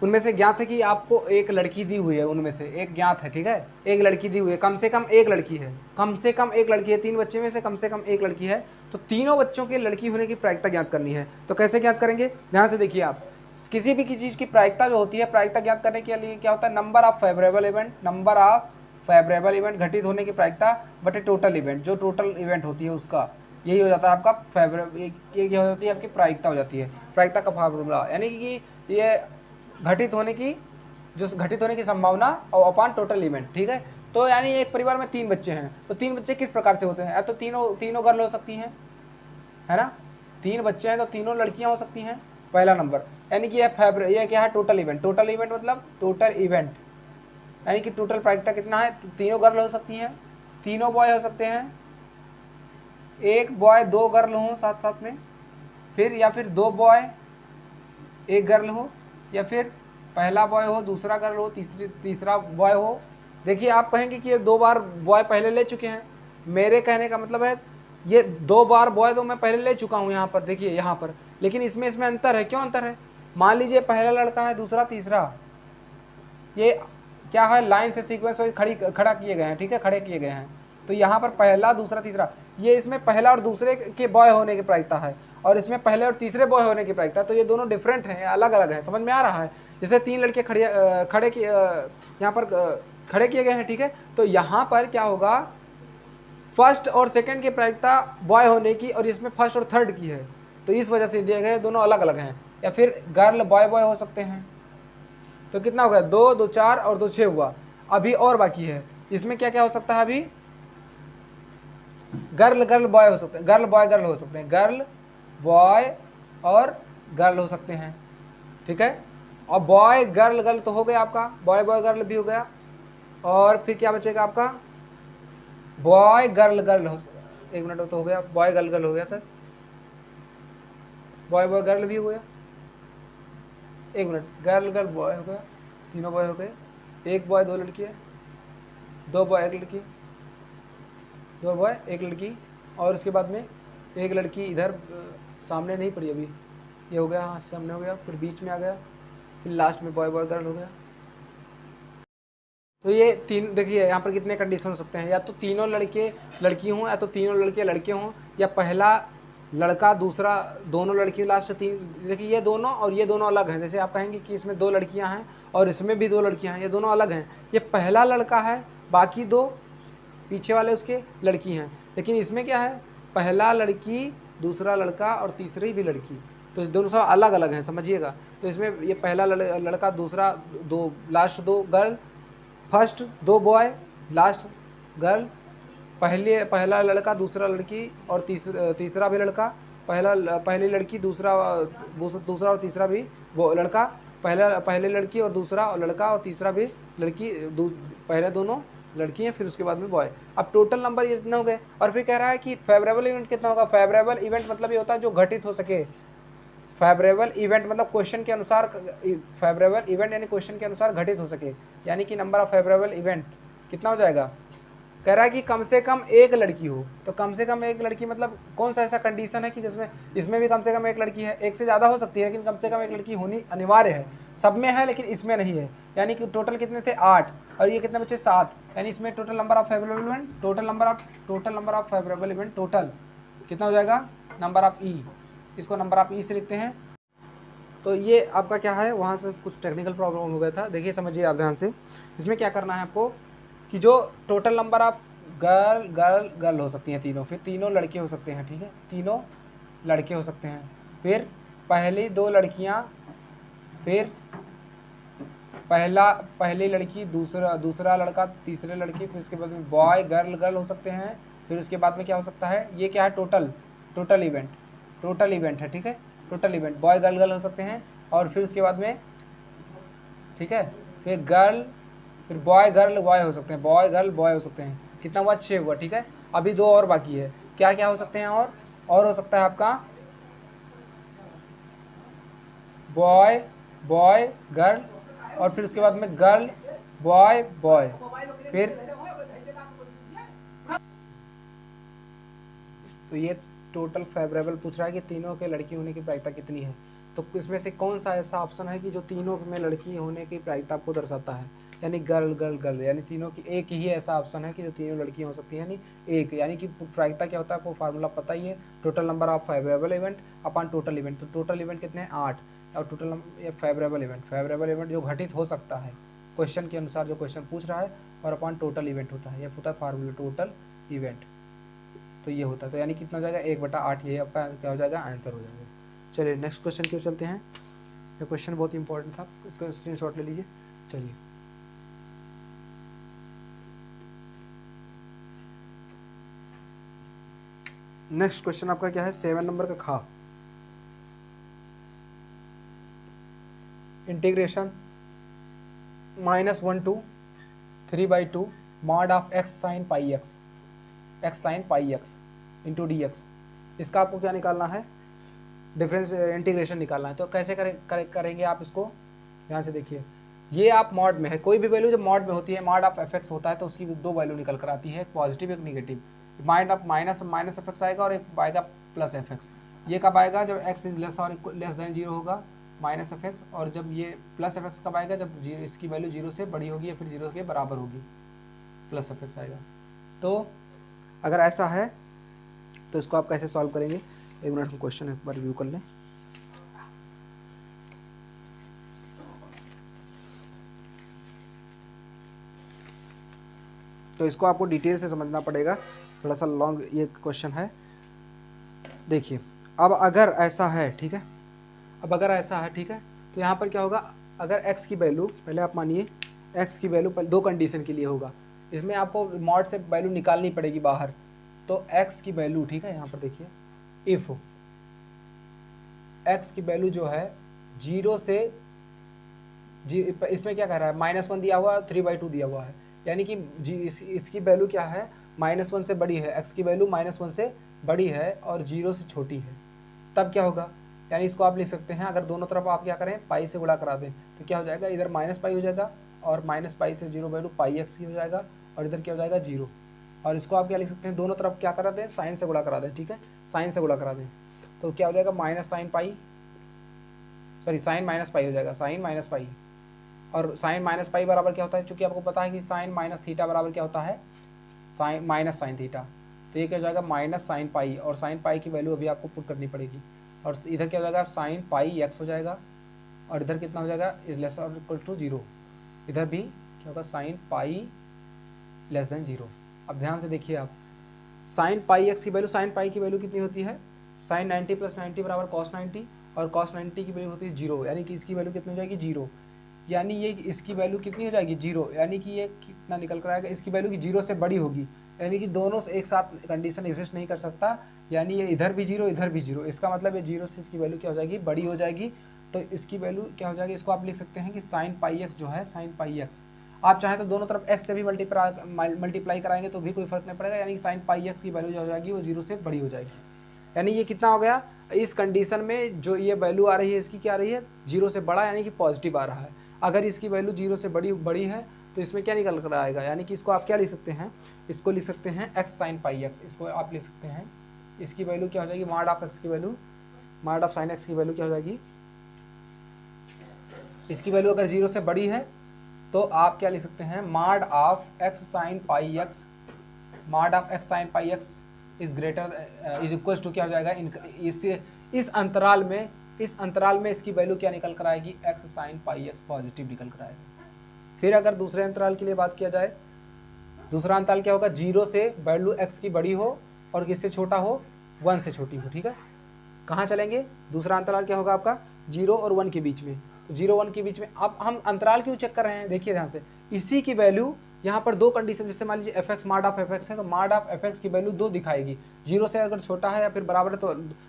उनमें से ज्ञात है कि आपको एक लड़की दी हुई है, उनमें से एक ज्ञात है, ठीक है, एक लड़की दी हुई है, कम से कम एक लड़की है, कम से कम एक लड़की है, 3 बच्चे में से कम एक लड़की है। तो तीनों बच्चों के लड़की होने की प्रायिकता ज्ञात करनी है। तो कैसे ज्ञात करेंगे, ध्यान से देखिए आप। किसी भी चीज़ की प्रायिकता जो होती है, प्रायिकता ज्ञात करने के लिए क्या होता है, number of favourable event, number of favourable event घटित होने की प्रायिकता बटे टोटल इवेंट, जो टोटल इवेंट होती है उसका, यही हो जाता है आपका फेवरेबल, ये क्या हो जाती है आपकी प्रायिकता हो जाती है, प्रायिकता का फार्मूला, यानी कि ये घटित होने की संभावना और अपान टोटल इवेंट, ठीक है। तो यानी एक परिवार में 3 बच्चे हैं, तो 3 बच्चे किस प्रकार से होते हैं, या तो तीनों गर्ल हो सकती हैं, है ना, 3 बच्चे हैं तो तीनों लड़कियां हो सकती हैं, पहला नंबर। यानी कि ये क्या है, टोटल इवेंट, टोटल इवेंट मतलब टोटल इवेंट, यानी कि टोटल प्रायिकता कितना है, तीनों गर्ल हो सकती हैं, तीनों बॉय हो सकते हैं, एक बॉय 2 गर्ल हो साथ साथ में, फिर या फिर 2 बॉय 1 गर्ल हो, या फिर पहला बॉय हो दूसरा गर्ल हो तीसरा बॉय हो। देखिए आप कहेंगे कि ये 2 बार बॉय पहले ले चुके हैं, मेरे कहने का मतलब है ये 2 बार बॉय तो मैं पहले ले चुका हूँ यहाँ पर, देखिए यहाँ पर, लेकिन इसमें अंतर है। क्यों अंतर है, मान लीजिए पहला लड़का है दूसरा तीसरा, ये क्या है, लाइन से सीक्वेंस वाइज खड़ा किए गए हैं, ठीक है, खड़े किए गए हैं। तो यहाँ पर पहला दूसरा तीसरा, ये इसमें पहला और दूसरे के बॉय होने की प्रायिकता है, और इसमें पहले और तीसरे बॉय होने की प्रायिकता। तो ये दोनों डिफरेंट हैं, अलग अलग हैं, समझ में आ रहा है। जैसे 3 लड़के यहाँ पर खड़े किए गए हैं, ठीक है। तो यहाँ पर क्या होगा, फर्स्ट और सेकंड की प्रायिकता बॉय होने की, और इसमें फर्स्ट और थर्ड की है, तो इस वजह से दिए गए दोनों अलग अलग हैं। या फिर गर्ल बॉय बॉय हो सकते हैं। तो कितना हो गया, 2 2 4 और 2 6 हुआ। अभी और बाकी है, इसमें क्या क्या हो सकता है, अभी गर्ल गर्ल बॉय हो सकते हैं, गर्ल बॉय गर्ल हो सकते हैं, गर्ल बॉय और गर्ल हो सकते हैं, ठीक है। और बॉय गर्ल गर्ल तो हो गया आपका, बॉय बॉय गर्ल भी हो गया, और फिर क्या बचेगा आपका, बॉय गर्ल गर्ल हो, 1 मिनट तो हो गया, बॉय गर्ल गर्ल हो गया सर, बॉय बॉय गर्ल भी हो गया, 1 मिनट, गर्ल गर्ल बॉय हो गया, तीनों बॉय हो गए, 1 बॉय 2 लड़की है, 2 बॉय 1 लड़की, 2 बॉय 1 लड़की, और उसके बाद में 1 लड़की इधर सामने नहीं पड़ी अभी, ये हो गया, हाँ सामने हो गया, फिर बीच में आ गया, फिर लास्ट में बॉय बॉय गर्ल हो गया। तो ये 3, देखिए यहाँ पर कितने कंडीशन हो सकते हैं, या तो तीनों लड़के लड़की हों, या तो तीनों लड़के लड़के हों, या पहला लड़का दूसरा दोनों लड़की लास्ट 3। देखिए ये दोनों और ये दोनों अलग हैं। जैसे आप कहेंगे कि इसमें 2 लड़कियां हैं और इसमें भी 2 लड़कियां हैं, ये दोनों अलग हैं। ये पहला लड़का है, बाकी 2 पीछे वाले उसके लड़की हैं। लेकिन इसमें क्या है, पहला लड़की दूसरा लड़का और तीसरी भी लड़की, तो इस दोनों सब अलग अलग हैं, समझिएगा। तो इसमें ये पहला लड़का दूसरा 2 last 2 girl, first 2 boy last girl, पहला लड़का दूसरा लड़की और तीसरा भी लड़का, पहली लड़की दूसरा और तीसरा भी वो लड़का, पहले लड़की और दूसरा लड़का और तीसरा भी लड़की, पहले दोनों लड़की हैं, फिर उसके बाद में बॉय। अब टोटल नंबर ये इतने हो गए। और फिर कह रहा है कि फेवरेबल इवेंट कितना होगा। फेवरेबल इवेंट मतलब ये होता है जो घटित हो सके। फेवरेबल इवेंट मतलब क्वेश्चन के अनुसार, फेवरेबल इवेंट यानी क्वेश्चन के अनुसार घटित हो सके, यानी कि नंबर ऑफ फेवरेबल इवेंट कितना हो जाएगा। कह रहा है कि कम से कम एक लड़की हो। तो कम से कम एक लड़की मतलब कौन सा ऐसा कंडीशन है कि जिसमें इसमें भी कम से कम एक लड़की है। एक से ज़्यादा हो सकती है, लेकिन कम से कम एक लड़की होनी अनिवार्य है। सब में है लेकिन इसमें नहीं है। यानी कि टोटल कितने थे 8 और ये कितने बचे 7, यानी इसमें total number of favourable event, total number of favourable event total कितना हो जाएगा, नंबर ऑफ ई। इसको नंबर ऑफ ई से लिखते हैं। तो ये आपका क्या है, वहाँ से कुछ टेक्निकल प्रॉब्लम हो गया था। देखिए समझिए आप ध्यान से, इसमें क्या करना है आपको कि जो total number of girl girl girl हो सकती हैं तीनों, फिर तीनों लड़के हो सकते हैं, ठीक है, तीनों लड़के हो सकते हैं, फिर पहली दो लड़कियां, फिर पहली लड़की, दूसरा लड़का, तीसरे लड़की, फिर उसके बाद में बॉय गर्ल गर्ल हो सकते हैं, फिर उसके बाद में क्या हो सकता है, ये क्या है, टोटल इवेंट है, ठीक है, total event boy girl girl हो सकते हैं, और फिर उसके बाद में, ठीक है, फिर बॉय गर्ल बॉय हो सकते हैं, बॉय गर्ल बॉय हो सकते हैं। कितना हुआ, 6 हुआ, ठीक है। अभी 2 और बाकी है, क्या क्या हो सकते हैं, और हो सकता है आपका बॉय बॉय गर्ल, और फिर उसके बाद में गर्ल बॉय बॉय, फिर तो ये टोटल फेवरेबल पूछ रहा है कि तीनों के लड़की होने की प्रायिकता कितनी है। तो इसमें से कौन सा ऐसा ऑप्शन है कि जो तीनों में लड़की होने की प्रायिकता को दर्शाता है, यानी गर्ल गर्ल गर्ल, यानी तीनों की एक ही ऐसा ऑप्शन है कि जो तीनों लड़कियां हो सकती हैं, यानी एक, यानी कि प्रायिकता क्या होता है आपको फार्मूला पता ही है, total number of favourable event upon total event. तो टोटल इवेंट कितने हैं, 8, और टोटल फेवरेबल इवेंट जो घटित हो सकता है क्वेश्चन के अनुसार, जो क्वेश्चन पूछ रहा है, और अपॉन टोटल इवेंट होता है, यह होता है फार्मूला टोटल इवेंट। तो ये होता है, तो यानी कितना हो जाएगा, 1/8, ये आपका क्या हो जाएगा, आंसर हो जाएगा। चलिए नेक्स्ट क्वेश्चन की ओर चलते हैं। ये क्वेश्चन बहुत इंपॉर्टेंट था, इसका स्क्रीनशॉट ले लीजिए। चलिए नेक्स्ट क्वेश्चन आपका क्या है, 7 नंबर का खा, integration -1 to 3/2 mod of x sin pi x into D x. इसका आपको क्या निकालना है, डिफरेंस इंटीग्रेशन निकालना है। तो कैसे करेंगे आप इसको, यहाँ से देखिए, ये आप मॉड में है, कोई भी वैल्यू जब मॉड में होती है, मॉड ऑफ एफ एक्स होता है, तो उसकी 2 वैल्यू निकल कर आती है, एक पॉजिटिव एक निगेटिव। माइनस एफ एक्स आएगा और एक आएगा प्लस एफ एक्स। ये कब आएगा, जब एक्स इज लेस देन 0 होगा माइनस एफ एक्स, और जब ये प्लस एफ एक्स कब आएगा, जब इसकी वैल्यू 0 से बड़ी होगी या फिर 0 के बराबर होगी, प्लस एफ एक्स आएगा। तो अगर ऐसा है तो इसको आप कैसे सॉल्व करेंगे, 1 मिनट हम क्वेश्चन एक बार रिव्यू कर लें। तो इसको आपको डिटेल से समझना पड़ेगा, थोड़ा सा लॉन्ग ये क्वेश्चन है। देखिए अब अगर ऐसा है, ठीक है, तो यहाँ पर क्या होगा, अगर x की वैल्यू, पहले आप मानिए x की वैल्यू 2 कंडीशन के लिए होगा, इसमें आपको मॉड से वैल्यू निकालनी पड़ेगी बाहर। तो x की वैल्यू, ठीक है, यहाँ पर देखिए, इफ x की वैल्यू जो है 0 से इसमें क्या कह रहा है, -1 दिया हुआ है, 3/2 दिया हुआ है, यानी कि इसकी वैल्यू क्या है, -1 से बड़ी है, x की वैल्यू -1 से बड़ी है और 0 से छोटी है, तब क्या होगा, यानी इसको आप लिख सकते हैं, अगर दोनों तरफ आप क्या करें, पाई से गुणा करा दें, तो क्या हो जाएगा, इधर -पाई हो जाएगा, और -पाई से 0/2 पाई एक्स ही हो जाएगा, और इधर क्या हो जाएगा 0। और इसको आप क्या लिख सकते हैं, दोनों तरफ क्या करा दें, साइन से गुणा करा दें, ठीक है, साइन से गुणा करा दें, तो क्या हो जाएगा, साइन माइनस पाई हो जाएगा, साइन माइनस पाई, और साइन माइनस पाई बराबर क्या होता है, चूंकि आपको पता है कि साइन माइनस थीटा बराबर क्या होता है, साइन माइनस साइन थीटा, तो ये क्या हो जाएगा, माइनस साइन पाई, और साइन पाई की वैल्यू अभी आपको पुट करनी पड़ेगी, और इधर क्या हो जाएगा, साइन पाई एक्स हो जाएगा, और इधर कितना हो जाएगा, इज लेस और इक्वल टू 0, इधर भी क्या होगा, साइन पाई लेस देन 0। अब ध्यान से देखिए आप, साइन पाई एक्स की वैल्यू, साइन पाई की वैल्यू कितनी होती है, साइन 90 + 90 बराबर कॉस 90, और कॉस 90 की वैल्यू होती है 0, यानी कि इसकी वैल्यू कितनी हो जाएगी, 0, यानी ये इसकी वैल्यू कितनी हो जाएगी, 0, यानी कि ये कितना निकल कर आएगा, इसकी वैल्यू की 0 से बड़ी होगी, यानी कि दोनों से एक साथ कंडीशन एग्जिस्ट नहीं कर सकता, यानी ये इधर भी 0 इधर भी 0, इसका मतलब ये 0 से इसकी वैल्यू क्या हो जाएगी, बड़ी हो जाएगी। तो इसकी वैल्यू क्या हो जाएगी, इसको आप लिख सकते हैं कि साइन पाई एक्स जो है, साइन पाई एक्स, आप चाहें तो दोनों तरफ x से भी मल्टीप्लाई कराएंगे तो भी कोई फर्क नहीं पड़ेगा, यानी साइन पाई एक्स की वैल्यू जो हो जाएगी वो 0 से बड़ी हो जाएगी। यानी ये कितना हो गया, इस कंडीशन में जो ये वैल्यू आ रही है इसकी क्या आ रही है, 0 से बड़ा, यानी कि पॉजिटिव आ रहा है। अगर इसकी वैल्यू 0 से बड़ी है तो इसमें क्या निकल कर आएगा, यानी कि इसको आप क्या लिख सकते हैं, इसको लिख सकते हैं x साइन पाई एक्स, इसको आप लिख सकते हैं, इसकी वैल्यू क्या हो जाएगी, मॉड ऑफ x की value, mod of sine x की वैल्यू क्या हो जाएगी, इसकी वैल्यू अगर 0 से बड़ी है तो आप क्या लिख सकते हैं, mod of x sine pi x, mod of x sine pi x is greater is equal to क्या हो जाएगा, इस अंतराल में इस अंतराल में इसकी वैल्यू क्या निकल कर आएगी, x sign pi x positive निकल कर आएगा। फिर अगर दूसरे अंतराल के लिए बात किया जाए, दूसरा अंतराल क्या होगा, 0 से वैल्यू एक्स की बड़ी हो और किससे छोटा हो, 1 से छोटी हो। ठीक है, कहाँ चलेंगे, दूसरा अंतराल क्या होगा आपका 0 और 1 के बीच में। तो 0 1 के बीच में अब हम अंतराल क्यों चेक कर रहे हैं, देखिए ध्यान से, इसी की वैल्यू यहाँ पर दो कंडीशन, जैसे मान लीजिए f x mod of F x है तो मार्ड ऑफ एफ एक्स की वैल्यू 2 दिखाएगी। 0 से अगर छोटा है या फिर बराबर है तो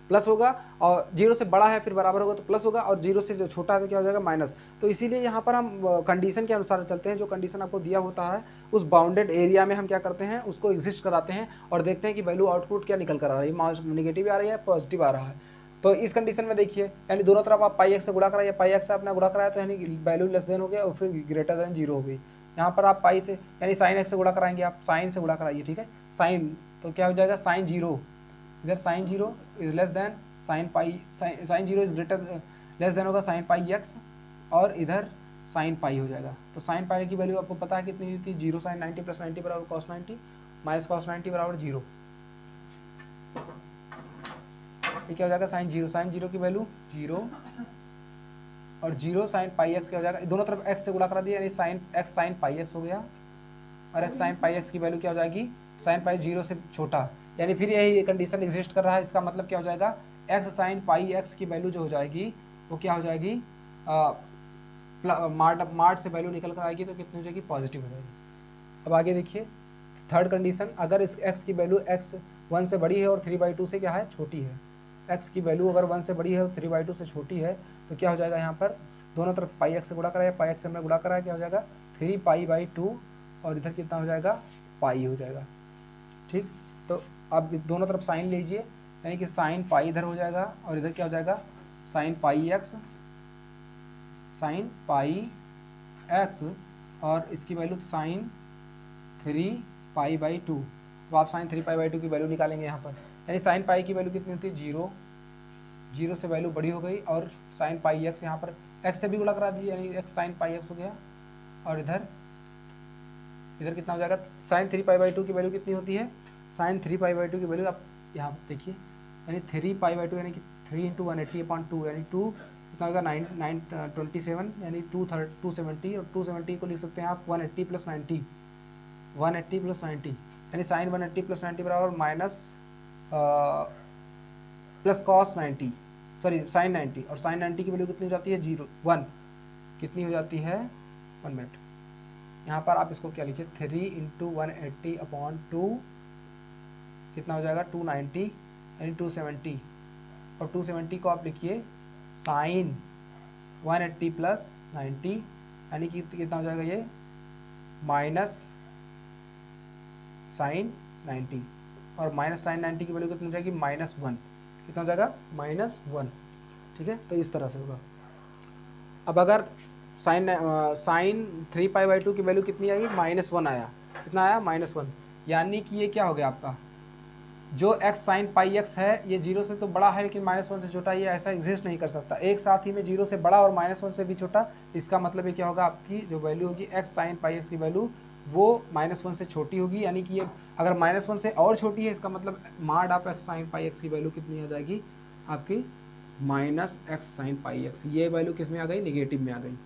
प्लस होगा, और 0 से बड़ा है फिर बराबर होगा तो प्लस होगा, और 0 से जो छोटा है तो क्या हो जाएगा माइनस। तो इसीलिए यहाँ पर हम कंडीशन के अनुसार चलते हैं, जो कंडीशन आपको दिया होता है उस बाउंडेड एरिया में हम क्या करते हैं, उसको एग्जिस्ट कराते हैं और देखते हैं कि वैल्यू आउटपुट क्या निकल कर आ रही है, नेगेटिव आ रही है पॉजिटिव आ रहा है। तो इस कंडीशन में देखिए, यानी दोनों तरफ आप पाई एक्स से गुणा कराइए, पाई एक्स से आपने गुणा कराया तो यानी वैल्यू लेस देन हो गया और फिर ग्रेटर देन 0 हो गई। यहाँ पर आप पाई से यानी साइन एक्स से गुणा कराएंगे, आप साइन से गुणा कराइए। ठीक है, साइन तो क्या हो जाएगा साइन 0, इधर sine 0 is less than sine pi, sine 0 is greater less than होगा साइन पाई एक्स, और इधर साइन पाई हो जाएगा। तो साइन पाई की वैल्यू आपको पता है कितनी होती है, 0 साइन 90 प्लस 90 बराबर कॉस 90 माइनस कॉस 90 बराबर 0। ये क्या हो जाएगा साइन 0 की वैल्यू 0 और 0 साइन पाई एक्स क्या हो जाएगा, दोनों तरफ x से गुणा करा दिया यानी sine x sign pi x हो गया, और x साइन पाई एक्स की वैल्यू क्या हो जाएगी, साइन पाई 0 से छोटा, यानी फिर यही कंडीशन एग्जिस्ट कर रहा है। इसका मतलब क्या हो जाएगा, x साइन पाई एक्स की वैल्यू जो हो जाएगी वो क्या हो जाएगी, मार्ड से वैल्यू निकल कर आएगी तो कितनी हो जाएगी, पॉजिटिव हो जाएगी। अब आगे देखिए थर्ड कंडीशन, अगर इस x की वैल्यू x 1 से बड़ी है और 3/2 से क्या है छोटी है, x की वैल्यू अगर 1 से बड़ी है और 3/2 से छोटी है तो क्या हो जाएगा, यहाँ पर दोनों तरफ पाई एक्स से गुणा कराया, पाई एक्स से हमने गुणा कराया, क्या हो जाएगा 3π/2 और इधर कितना हो जाएगा पाई हो जाएगा। ठीक, तो आप दोनों तरफ साइन लीजिए, यानी कि साइन पाई इधर हो जाएगा और इधर क्या हो जाएगा sign pi x, sign pi x, और इसकी वैल्यू साइन 3π/2। तो आप साइन 3π/2 की वैल्यू निकालेंगे यहाँ पर, यानी साइन पाई की वैल्यू कितनी होती है 0 से वैल्यू बड़ी हो गई, और साइन पाई एक्स यहाँ पर एक्स से भी गुणा करा दीजिए यानी एक्स साइन पाई एक्स हो गया, और इधर कितना हो जाएगा साइन 3π/2 की वैल्यू कितनी होती है, साइन 3π/2 की वैल्यू आप यहाँ देखिए यानी 3π/2 यानी कि 3 × 180/2 यानी 2 कितना होगा 927 यानी 270, और 270 को लिख सकते हैं आप 180 + 90, 180 + 90 यानी साइन 180 + 90 बराबर minus plus cos 90 sorry sine 90, और साइन 90 की वैल्यू कितनी हो जाती है 1 कितनी हो जाती है 1 मिनट। यहाँ पर आप इसको क्या लिखिए 3 × 180/2 कितना हो जाएगा 290 यानी 270, और 270 को आप लिखिए साइन 180 + 90 यानी कि कितना हो जाएगा ये माइनस साइन 90, और माइनस साइन 90 की वैल्यू कितनी हो जाएगी -1, कितना हो जाएगा -1। ठीक है, तो इस तरह से होगा। अब अगर साइन 3π/2 की वैल्यू कितनी आई -1 आया, कितना आया -1, यानी कि ये क्या हो गया आपका जो x साइन पाई एक्स है ये 0 से तो बड़ा है लेकिन -1 से छोटा, ये ऐसा एग्जिस्ट नहीं कर सकता एक साथ ही में 0 से बड़ा और -1 से भी छोटा। इसका मतलब ये क्या होगा आपकी जो वैल्यू होगी x साइन पाई एक्स की वैल्यू वो -1 से छोटी होगी, यानी कि ये अगर -1 से और छोटी है इसका मतलब mod of x sine pi x की वैल्यू कितनी आ जाएगी आपकी -x साइन पाई एक्स, ये वैल्यू किस में आ गई नेगेटिव में आ गई।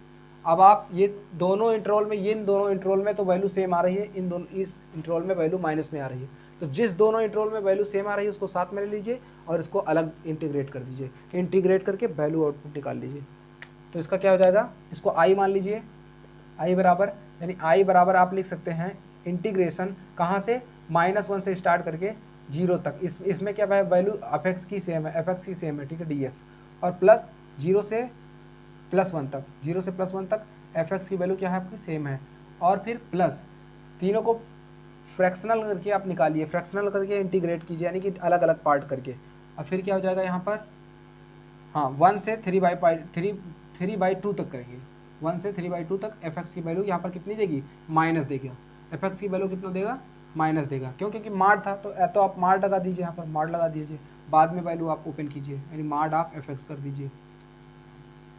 अब आप ये दोनों इंटरवल में इन दोनों इंटरवल में तो वैल्यू सेम आ रही है, इन दोनों इस इंटरवल में वैल्यू माइनस में आ रही है, तो जिस दोनों इंटरवल में वैल्यू सेम आ रही है उसको साथ में ले लीजिए और इसको अलग इंटीग्रेट कर दीजिए, इंटीग्रेट करके वैल्यू आउटपुट निकाल लीजिए। तो इसका क्या हो जाएगा, इसको आई मान लीजिए, आई बराबर यानी आई बराबर आप लिख सकते हैं इंटीग्रेशन कहाँ से -1 से स्टार्ट करके 0 तक, इसमें क्या है वैल्यू एफ की सेम है, एफ की सेम है ठीक है डी, और प्लस 0 से +1 तक, 0 से +1 तक एफ की वैल्यू क्या है आपकी सेम है, और फिर प्लस तीनों को फ्रैक्शनल करके आप निकालिए, फ्रैक्शनल करके इंटीग्रेट कीजिए यानी कि अलग अलग पार्ट करके। अब फिर क्या हो जाएगा यहाँ पर, हाँ 1 से 3/2 तक करेंगे, 1 से 3/2 तक एफ की वैल्यू यहाँ पर कितनी देगी माइनस देगा, एफ की वैल्यू कितना देगा माइनस देगा, क्यों क्योंकि मार्ड था तो आप मार्ड लगा दीजिए, यहाँ पर मार्ड लगा दीजिए, बाद में वैल्यू आप ओपन कीजिए यानी मार्ड ऑफ एफ कर दीजिए।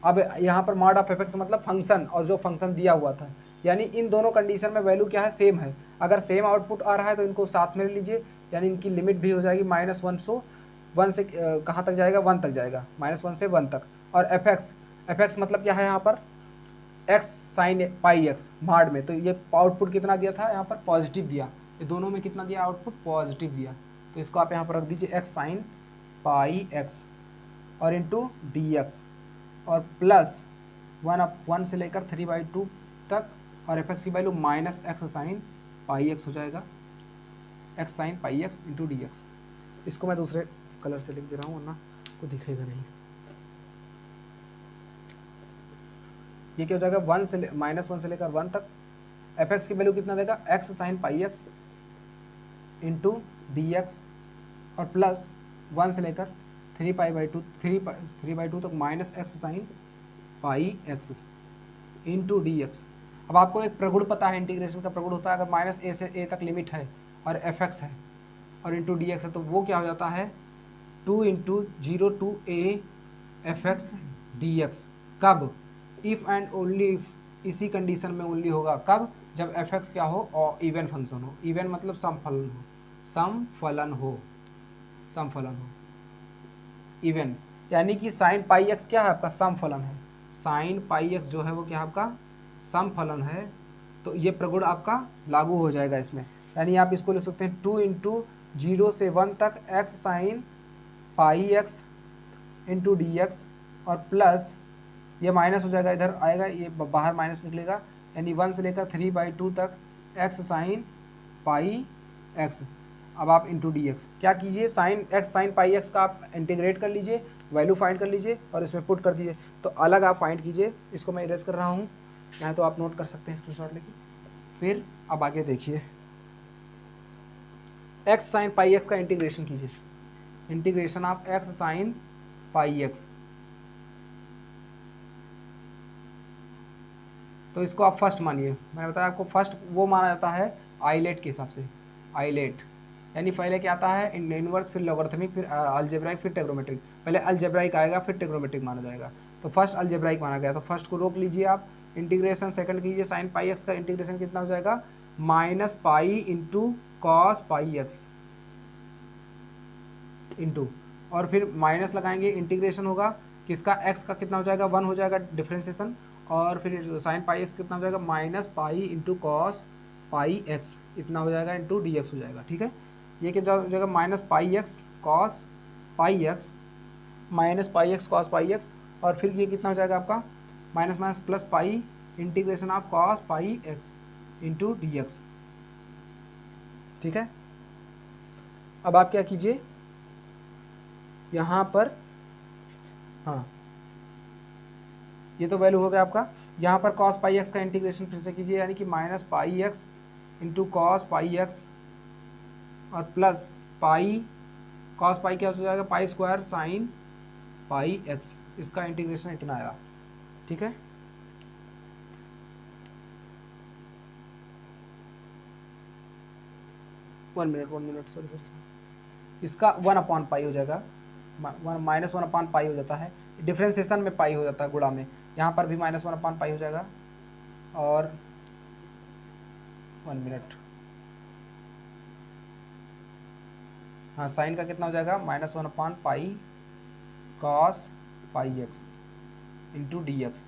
अब यहाँ पर मार्ड ऑफ एफ मतलब फंक्शन और जो फंक्शन दिया हुआ था, यानी इन दोनों कंडीशन में वैल्यू क्या है सेम है, अगर सेम आउटपुट आ रहा है तो इनको साथ में ले लीजिए यानी इनकी लिमिट भी हो जाएगी -1 1 से कहाँ तक जाएगा, 1 तक जाएगा, -1 से 1 तक। और एफ एक्स मतलब क्या है यहाँ पर, x साइन पाई एक्स माड में, तो ये आउटपुट कितना दिया था यहाँ पर, पॉजिटिव दिया। ये दोनों में कितना दिया, आउटपुट पॉजिटिव दिया। तो इसको आप यहाँ पर रख दीजिए x साइन पाई एक्स और इंटू डी एक्स, और प्लस 1 से लेकर 3/2 तक, और एफ एक्स की value -x sine pi x हो जाएगा, x sine pi x into D x. इसको मैं दूसरे कलर से लिख दे रहा हूँ वरना को दिखेगा नहीं। ये क्या हो जाएगा, -1 से लेकर 1 तक, एफ एक्स की वैल्यू कितना देगा, x sine pi x into D x, और प्लस 1 से लेकर 3/2 तक -x sine pi x into D x. अब आपको एक प्रगुण पता है, इंटीग्रेशन का प्रगुण होता है, अगर -a से a तक लिमिट है और एफ एक्स है और इंटू डी एक्स है, तो वो क्या हो जाता है 2 × 0 to a F x D x. कब, इफ़ एंड ओनली इफ, इसी कंडीशन में ओनली होगा, कब, जब एफ एक्स क्या हो, और इवन फंक्शन हो। इवन मतलब समफलन हो, समफलन हो इवन, यानी कि साइन पाई एक्स क्या है आपका, समफलन है। साइन पाई एक्स जो है वो क्या आपका समफलन है, तो ये प्रगुण आपका लागू हो जाएगा इसमें। यानी आप इसको लिख सकते हैं 2 × 0 से 1 तक x sine pi x into D x, और प्लस ये माइनस हो जाएगा, इधर आएगा, ये बाहर माइनस निकलेगा, यानी 1 से लेकर 3/2 तक x साइन पाई एक्स। अब आप इंटू डी एक्स क्या कीजिए, sine x sign pi x का आप इंटीग्रेट कर लीजिए, वैल्यू फाइंड कर लीजिए और इसमें पुट कर दीजिए, तो अलग आप फाइंड कीजिए। इसको मैं इरेज कर रहा हूँ, यहाँ तो आप नोट कर सकते हैं स्क्रीनशॉट लेके। फिर अब आगे देखिए, एक्स साइन पाई एक्स का इंटीग्रेशन कीजिए, integration of x sign pi x. तो इसको आप फर्स्ट मानिए, मैंने बताया आपको फर्स्ट वो माना जाता है आइलेट के हिसाब से। आइलेट यानी पहले क्या आता है, इनवर्स, फिर लॉगरिथमिक, फिर अलजेब्राइक, फिर ट्रिग्नोमेट्रिक। पहले अलजेब्राइक आएगा, फिर ट्रिग्नोमेट्रिक माना जाएगा। तो फर्स्ट अलजेब्राइक माना गया, तो फर्स्ट को रोक लीजिए आप, इंटीग्रेशन सेकंड कीजिए। साइन पाई एक्स का इंटीग्रेशन कितना हो जाएगा, -pi into cos pi x into, और फिर माइनस लगाएंगे, इंटीग्रेशन होगा किसका, एक्स का कितना हो जाएगा, 1 हो जाएगा डिफ्रेंसिएशन, और फिर साइन पाई एक्स कितना हो जाएगा, -pi into cos pi x इतना हो जाएगा, इंटू डी एक्स हो जाएगा। ठीक है, ये कितना हो जाएगा, -पाई एक्स कॉस पाई एक्स, -पाई एक्स कॉस पाई एक्स, और फिर ये कितना हो जाएगा आपका minus plus pi integration of cos pi x into D x. ठीक है, अब आप क्या कीजिए यहाँ पर, हाँ ये तो वैल्यू हो गया आपका। यहाँ पर कॉस पाई एक्स का इंटीग्रेशन फिर से कीजिए, यानी कि -pi x into cos pi x और प्लस पाई, कॉस पाई क्या हो जाएगा, pi square sine pi x, इसका इंटीग्रेशन इतना आया। ठीक है, वन मिनट सॉरी, इसका 1/पाई हो जाएगा, -1/पाई हो जाता है, डिफ्रेंसिएशन में पाई हो जाता है गुणा में, यहाँ पर भी -1/पाई हो जाएगा। और 1 मिनट, हाँ साइन का कितना हो जाएगा, -pi cos pi x into D x,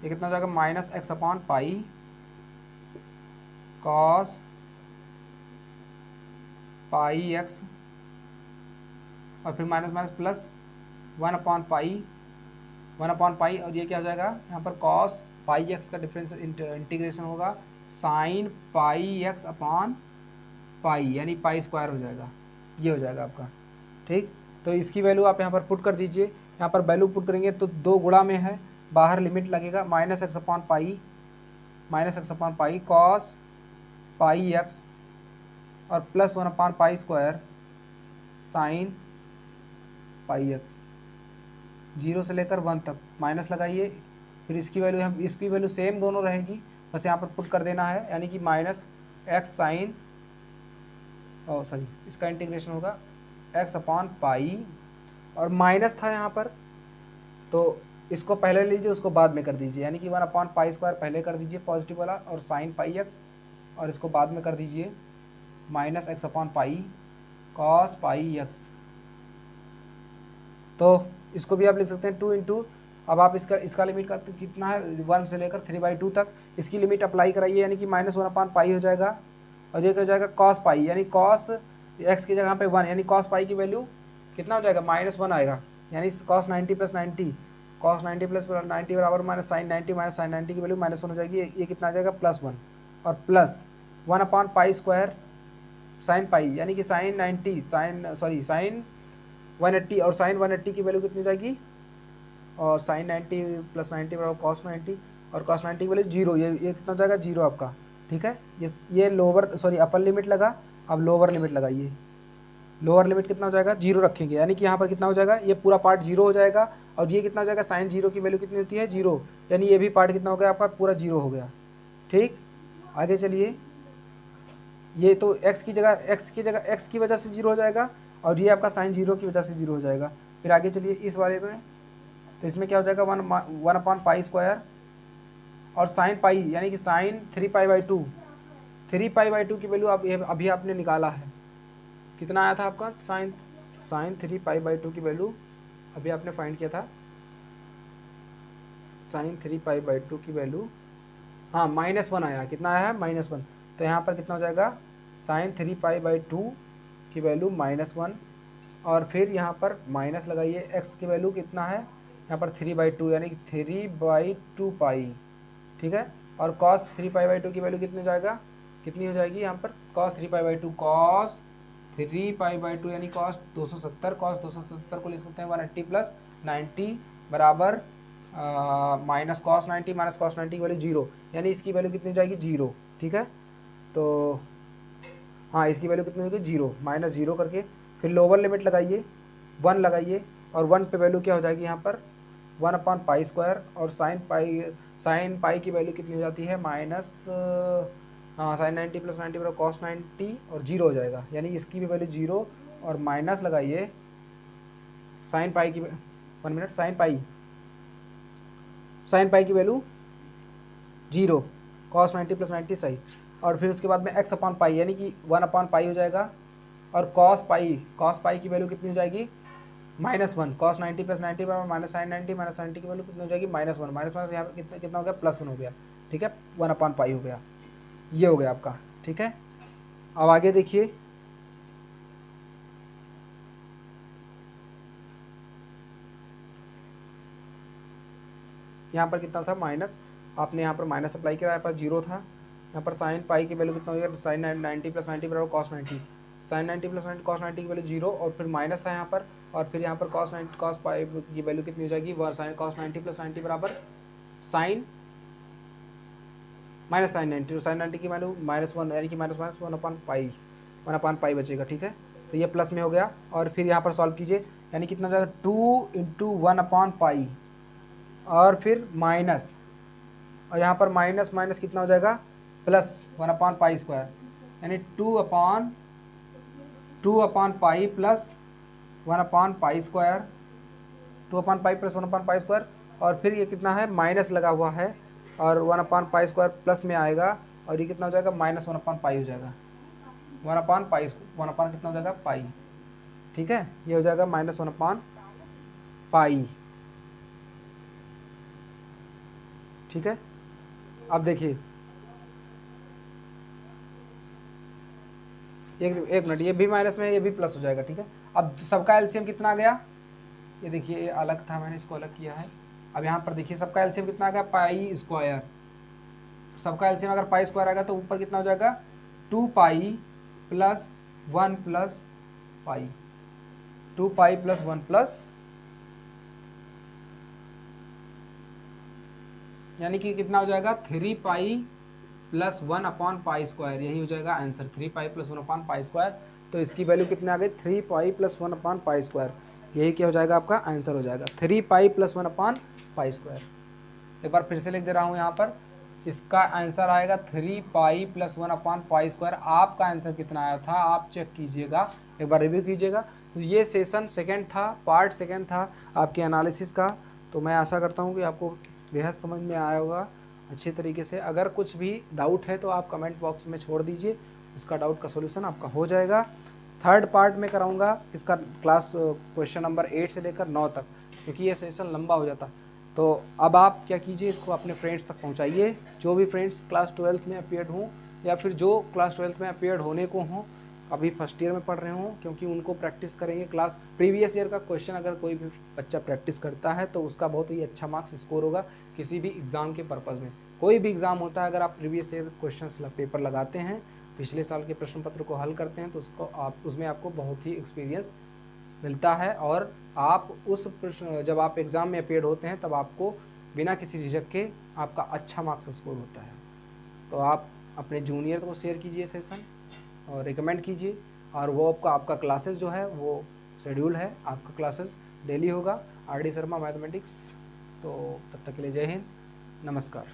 ये कितना हो जाएगा, -x/पाई कॉस पाई एक्स, और फिर माइनस प्लस 1/पाई, और ये क्या हो जाएगा, यहाँ पर कॉस पाई एक्स का डिफरेंस इंटीग्रेशन होगा sine pi x upon pi, यानी पाई स्क्वायर हो जाएगा, ये हो जाएगा आपका। ठीक, तो इसकी वैल्यू आप यहाँ पर पुट कर दीजिए। यहाँ पर वैल्यू पुट करेंगे तो 2 गुणा में है, बाहर लिमिट लगेगा, -x/पाई कॉस पाई एक्स और plus pi square sine pi x, 0 से लेकर 1 तक माइनस लगाइए, फिर इसकी वैल्यू सेम दोनों रहेगी, बस यहाँ पर पुट कर देना है, यानी कि -x साइन, सॉरी इसका इंटीग्रेशन होगा x/पाई, और माइनस था यहाँ पर तो इसको पहले लीजिए, उसको बाद में कर दीजिए, यानी कि 1/पाई स्क्वायर पहले कर दीजिए पॉजिटिव वाला, और साइन पाई एक्स, और इसको बाद में कर दीजिए -x/पाई कॉस पाई एक्स तो इसको भी आप लिख सकते हैं 2 इंटू, अब आप इसका लिमिट का कितना है 1 से लेकर 3/2 तक, इसकी लिमिट अप्लाई कराइए यानी कि -1/पाई हो जाएगा। और ये क्या हो जाएगा कॉस पाई, यानी कॉस एक्स की जगह पे 1, यानी कॉस पाई की वैल्यू कितना हो जाएगा -1 आएगा, यानी कॉस 90 + 90, कॉस 90 + 90 बराबर माइनस साइन 90 की वैल्यू -1 हो जाएगी। ये कितना आ जाएगा +1 और प्लस 1/पाई² साइन पाई, यानी कि साइन 180 और साइन 180 की वैल्यू कितनी हो जाएगी, और साइन 90 + 90 बराबर कॉस 90 और कॉस 90 की वैल्यू 0, ये कितना हो जाएगा 0 आपका। ठीक है, ये अपर लिमिट लगा। अब लोअर लिमिट लगाइए, लोअर लिमिट कितना हो जाएगा 0 रखेंगे, यानी कि यहाँ पर कितना हो जाएगा, ये पूरा पार्ट 0 हो जाएगा। और ये कितना हो जाएगा साइन 0 की वैल्यू कितनी होती है 0, यानी ये भी पार्ट कितना हो गया आपका पूरा 0 हो गया। ठीक, आगे चलिए, ये तो x की जगह x की वजह से 0 हो जाएगा और ये आपका साइन 0 की वजह से 0 हो जाएगा। फिर आगे चलिए इस वाले में, तो इसमें क्या हो जाएगा 1/पाई² और साइन पाई, यानी कि साइन 3π/2 की वैल्यू अभी आपने निकाला है, कितना आया था आपका साइन 3π/2 की वैल्यू अभी आपने फाइंड किया था, साइन 3π/2 की वैल्यू हाँ -1 आया, कितना आया है -1। तो यहाँ पर कितना हो जाएगा साइन 3π/2 की वैल्यू -1 और फिर यहाँ पर माइनस लगाइए, x की वैल्यू कितना है यहाँ पर 3/2 यानी कि 3/2 पाई। ठीक है, और cos 3π/2 की वैल्यू कितनी हो जाएगी यहाँ पर cos 3π/2 यानी cos 270, cos 270 को लिख सकते हैं 180 + 90 बराबर माइनस cos 90 की वैल्यू 0, यानी इसकी वैल्यू कितनी हो जाएगी 0। ठीक है, तो हाँ इसकी वैल्यू कितनी होगी 0, -0 करके फिर लोअर लिमिट लगाइए 1 लगाइए और 1 पे वैल्यू क्या हो जाएगी यहाँ पर 1/पाई² और साइन पाई की वैल्यू कितनी हो जाती है साइन 90 + 90 बराबर cos 90 और 0 हो जाएगा, यानी इसकी भी वैल्यू 0 और माइनस लगाइए साइन पाई की 1 मिनट साइन पाई की वैल्यू 0, cos 90 + 90 सही, और फिर उसके बाद में x/पाई यानी कि 1/पाई हो जाएगा और cos पाई की वैल्यू कितनी हो जाएगी -1, cos 90 + 90 बराबर माइनस साइन 90 की वैल्यू कितनी हो जाएगी -1, -1 यहाँ पर कितना हो गया +1 हो गया। ठीक है, 1/पाई हो गया, ये हो गया आपका। ठीक है, अब आगे देखिए, यहाँ पर कितना था माइनस, आपने यहाँ पर माइनस अप्लाई किया, यहाँ पर 0 था, यहाँ पर साइन पाई की वैल्यू कितना हो गया साइन 90 + 90 बराबर cos 90, साइन 90 + 90 cos 90 की वैल्यू 0 और फिर माइनस था यहाँ पर, और फिर यहाँ पर cos पाई की वैल्यू कितनी हो जाएगी साइन cos 90 + 90 बराबर साइन -साइन 90 की वैल्यू -1 यानी कि -1/पाई बचेगा। ठीक है, तो ये प्लस में हो गया और फिर यहाँ पर सॉल्व कीजिए, यानी कितना जाएगा 2 × 1/पाई और फिर माइनस, और यहाँ पर माइनस कितना हो जाएगा +1/पाई², यानी 2/पाई + 1/पाई², 2/पाई + 1/पाई² और फिर ये कितना है माइनस लगा हुआ है और 1/पाई² प्लस में आएगा और ये कितना हो जाएगा -1/पाई हो जाएगा, 1/पाई कितना हो जाएगा पाई। ठीक है, ये हो जाएगा -1/पाई। ठीक है, अब देखिए एक मिनट, ये भी माइनस में ये भी प्लस हो जाएगा। ठीक है, अब सबका एलसीएम कितना आ गया, ये देखिए ये अलग था, मैंने इसको अलग किया है। अब यहाँ पर देखिए सबका एलसीएम कितना आ गया पाई², सबका एलसीएम अगर पाई² आएगा तो ऊपर कितना हो जाएगा 2π + 1 + पाई, 2π + 1 + यानी कि कितना हो जाएगा 3π + 1/पाई², यही हो जाएगा आंसर 3π + 1/पाई²। तो इसकी वैल्यू कितनी आ गई 3π + 1/पाई², यही क्या हो जाएगा आपका आंसर हो जाएगा 3π + 1/पाई²। एक बार फिर से लिख दे रहा हूँ यहाँ पर, इसका आंसर आएगा 3π + 1/पाई²। आपका आंसर कितना आया था आप चेक कीजिएगा, एक बार रिव्यू कीजिएगा। तो ये सेशन सेकंड था, पार्ट सेकंड था आपके एनालिसिस का। तो मैं आशा करता हूँ कि आपको बेहद समझ में आया होगा अच्छे तरीके से। अगर कुछ भी डाउट है तो आप कमेंट बॉक्स में छोड़ दीजिए, उसका डाउट का सोल्यूशन आपका हो जाएगा। थर्ड पार्ट में कराऊंगा इसका क्लास क्वेश्चन नंबर 8 से लेकर 9 तक, क्योंकि ये सेशन लंबा हो जाता। तो अब आप क्या कीजिए, इसको अपने फ्रेंड्स तक पहुंचाइए, जो भी फ्रेंड्स क्लास 12th में अपीयर्ड हों या फिर जो क्लास 12th में अपीयर्ड होने को हों, अभी फर्स्ट ईयर में पढ़ रहे हों, क्योंकि उनको प्रैक्टिस करेंगे। क्लास प्रीवियस ईयर का क्वेश्चन अगर कोई भी बच्चा प्रैक्टिस करता है तो उसका बहुत ही अच्छा मार्क्स स्कोर होगा किसी भी एग्ज़ाम के पर्पज़ में। कोई भी एग्ज़ाम होता है, अगर आप प्रीवियस ईयर क्वेश्चन पेपर लगाते हैं, पिछले साल के प्रश्न पत्र को हल करते हैं, तो उसमें आपको बहुत ही एक्सपीरियंस मिलता है, और आप उस प्रश्न जब आप एग्ज़ाम में अपीयर होते हैं तब आपको बिना किसी झिझक के आपका अच्छा मार्क्स स्कोर होता है। तो आप अपने जूनियर को शेयर कीजिए सेशन और रिकमेंड कीजिए, और वो आपका क्लासेस जो है वो शेड्यूल है, आपका क्लासेस डेली होगा RD शर्मा मैथमेटिक्स। तो तब तक के लिए जय हिंद, नमस्कार।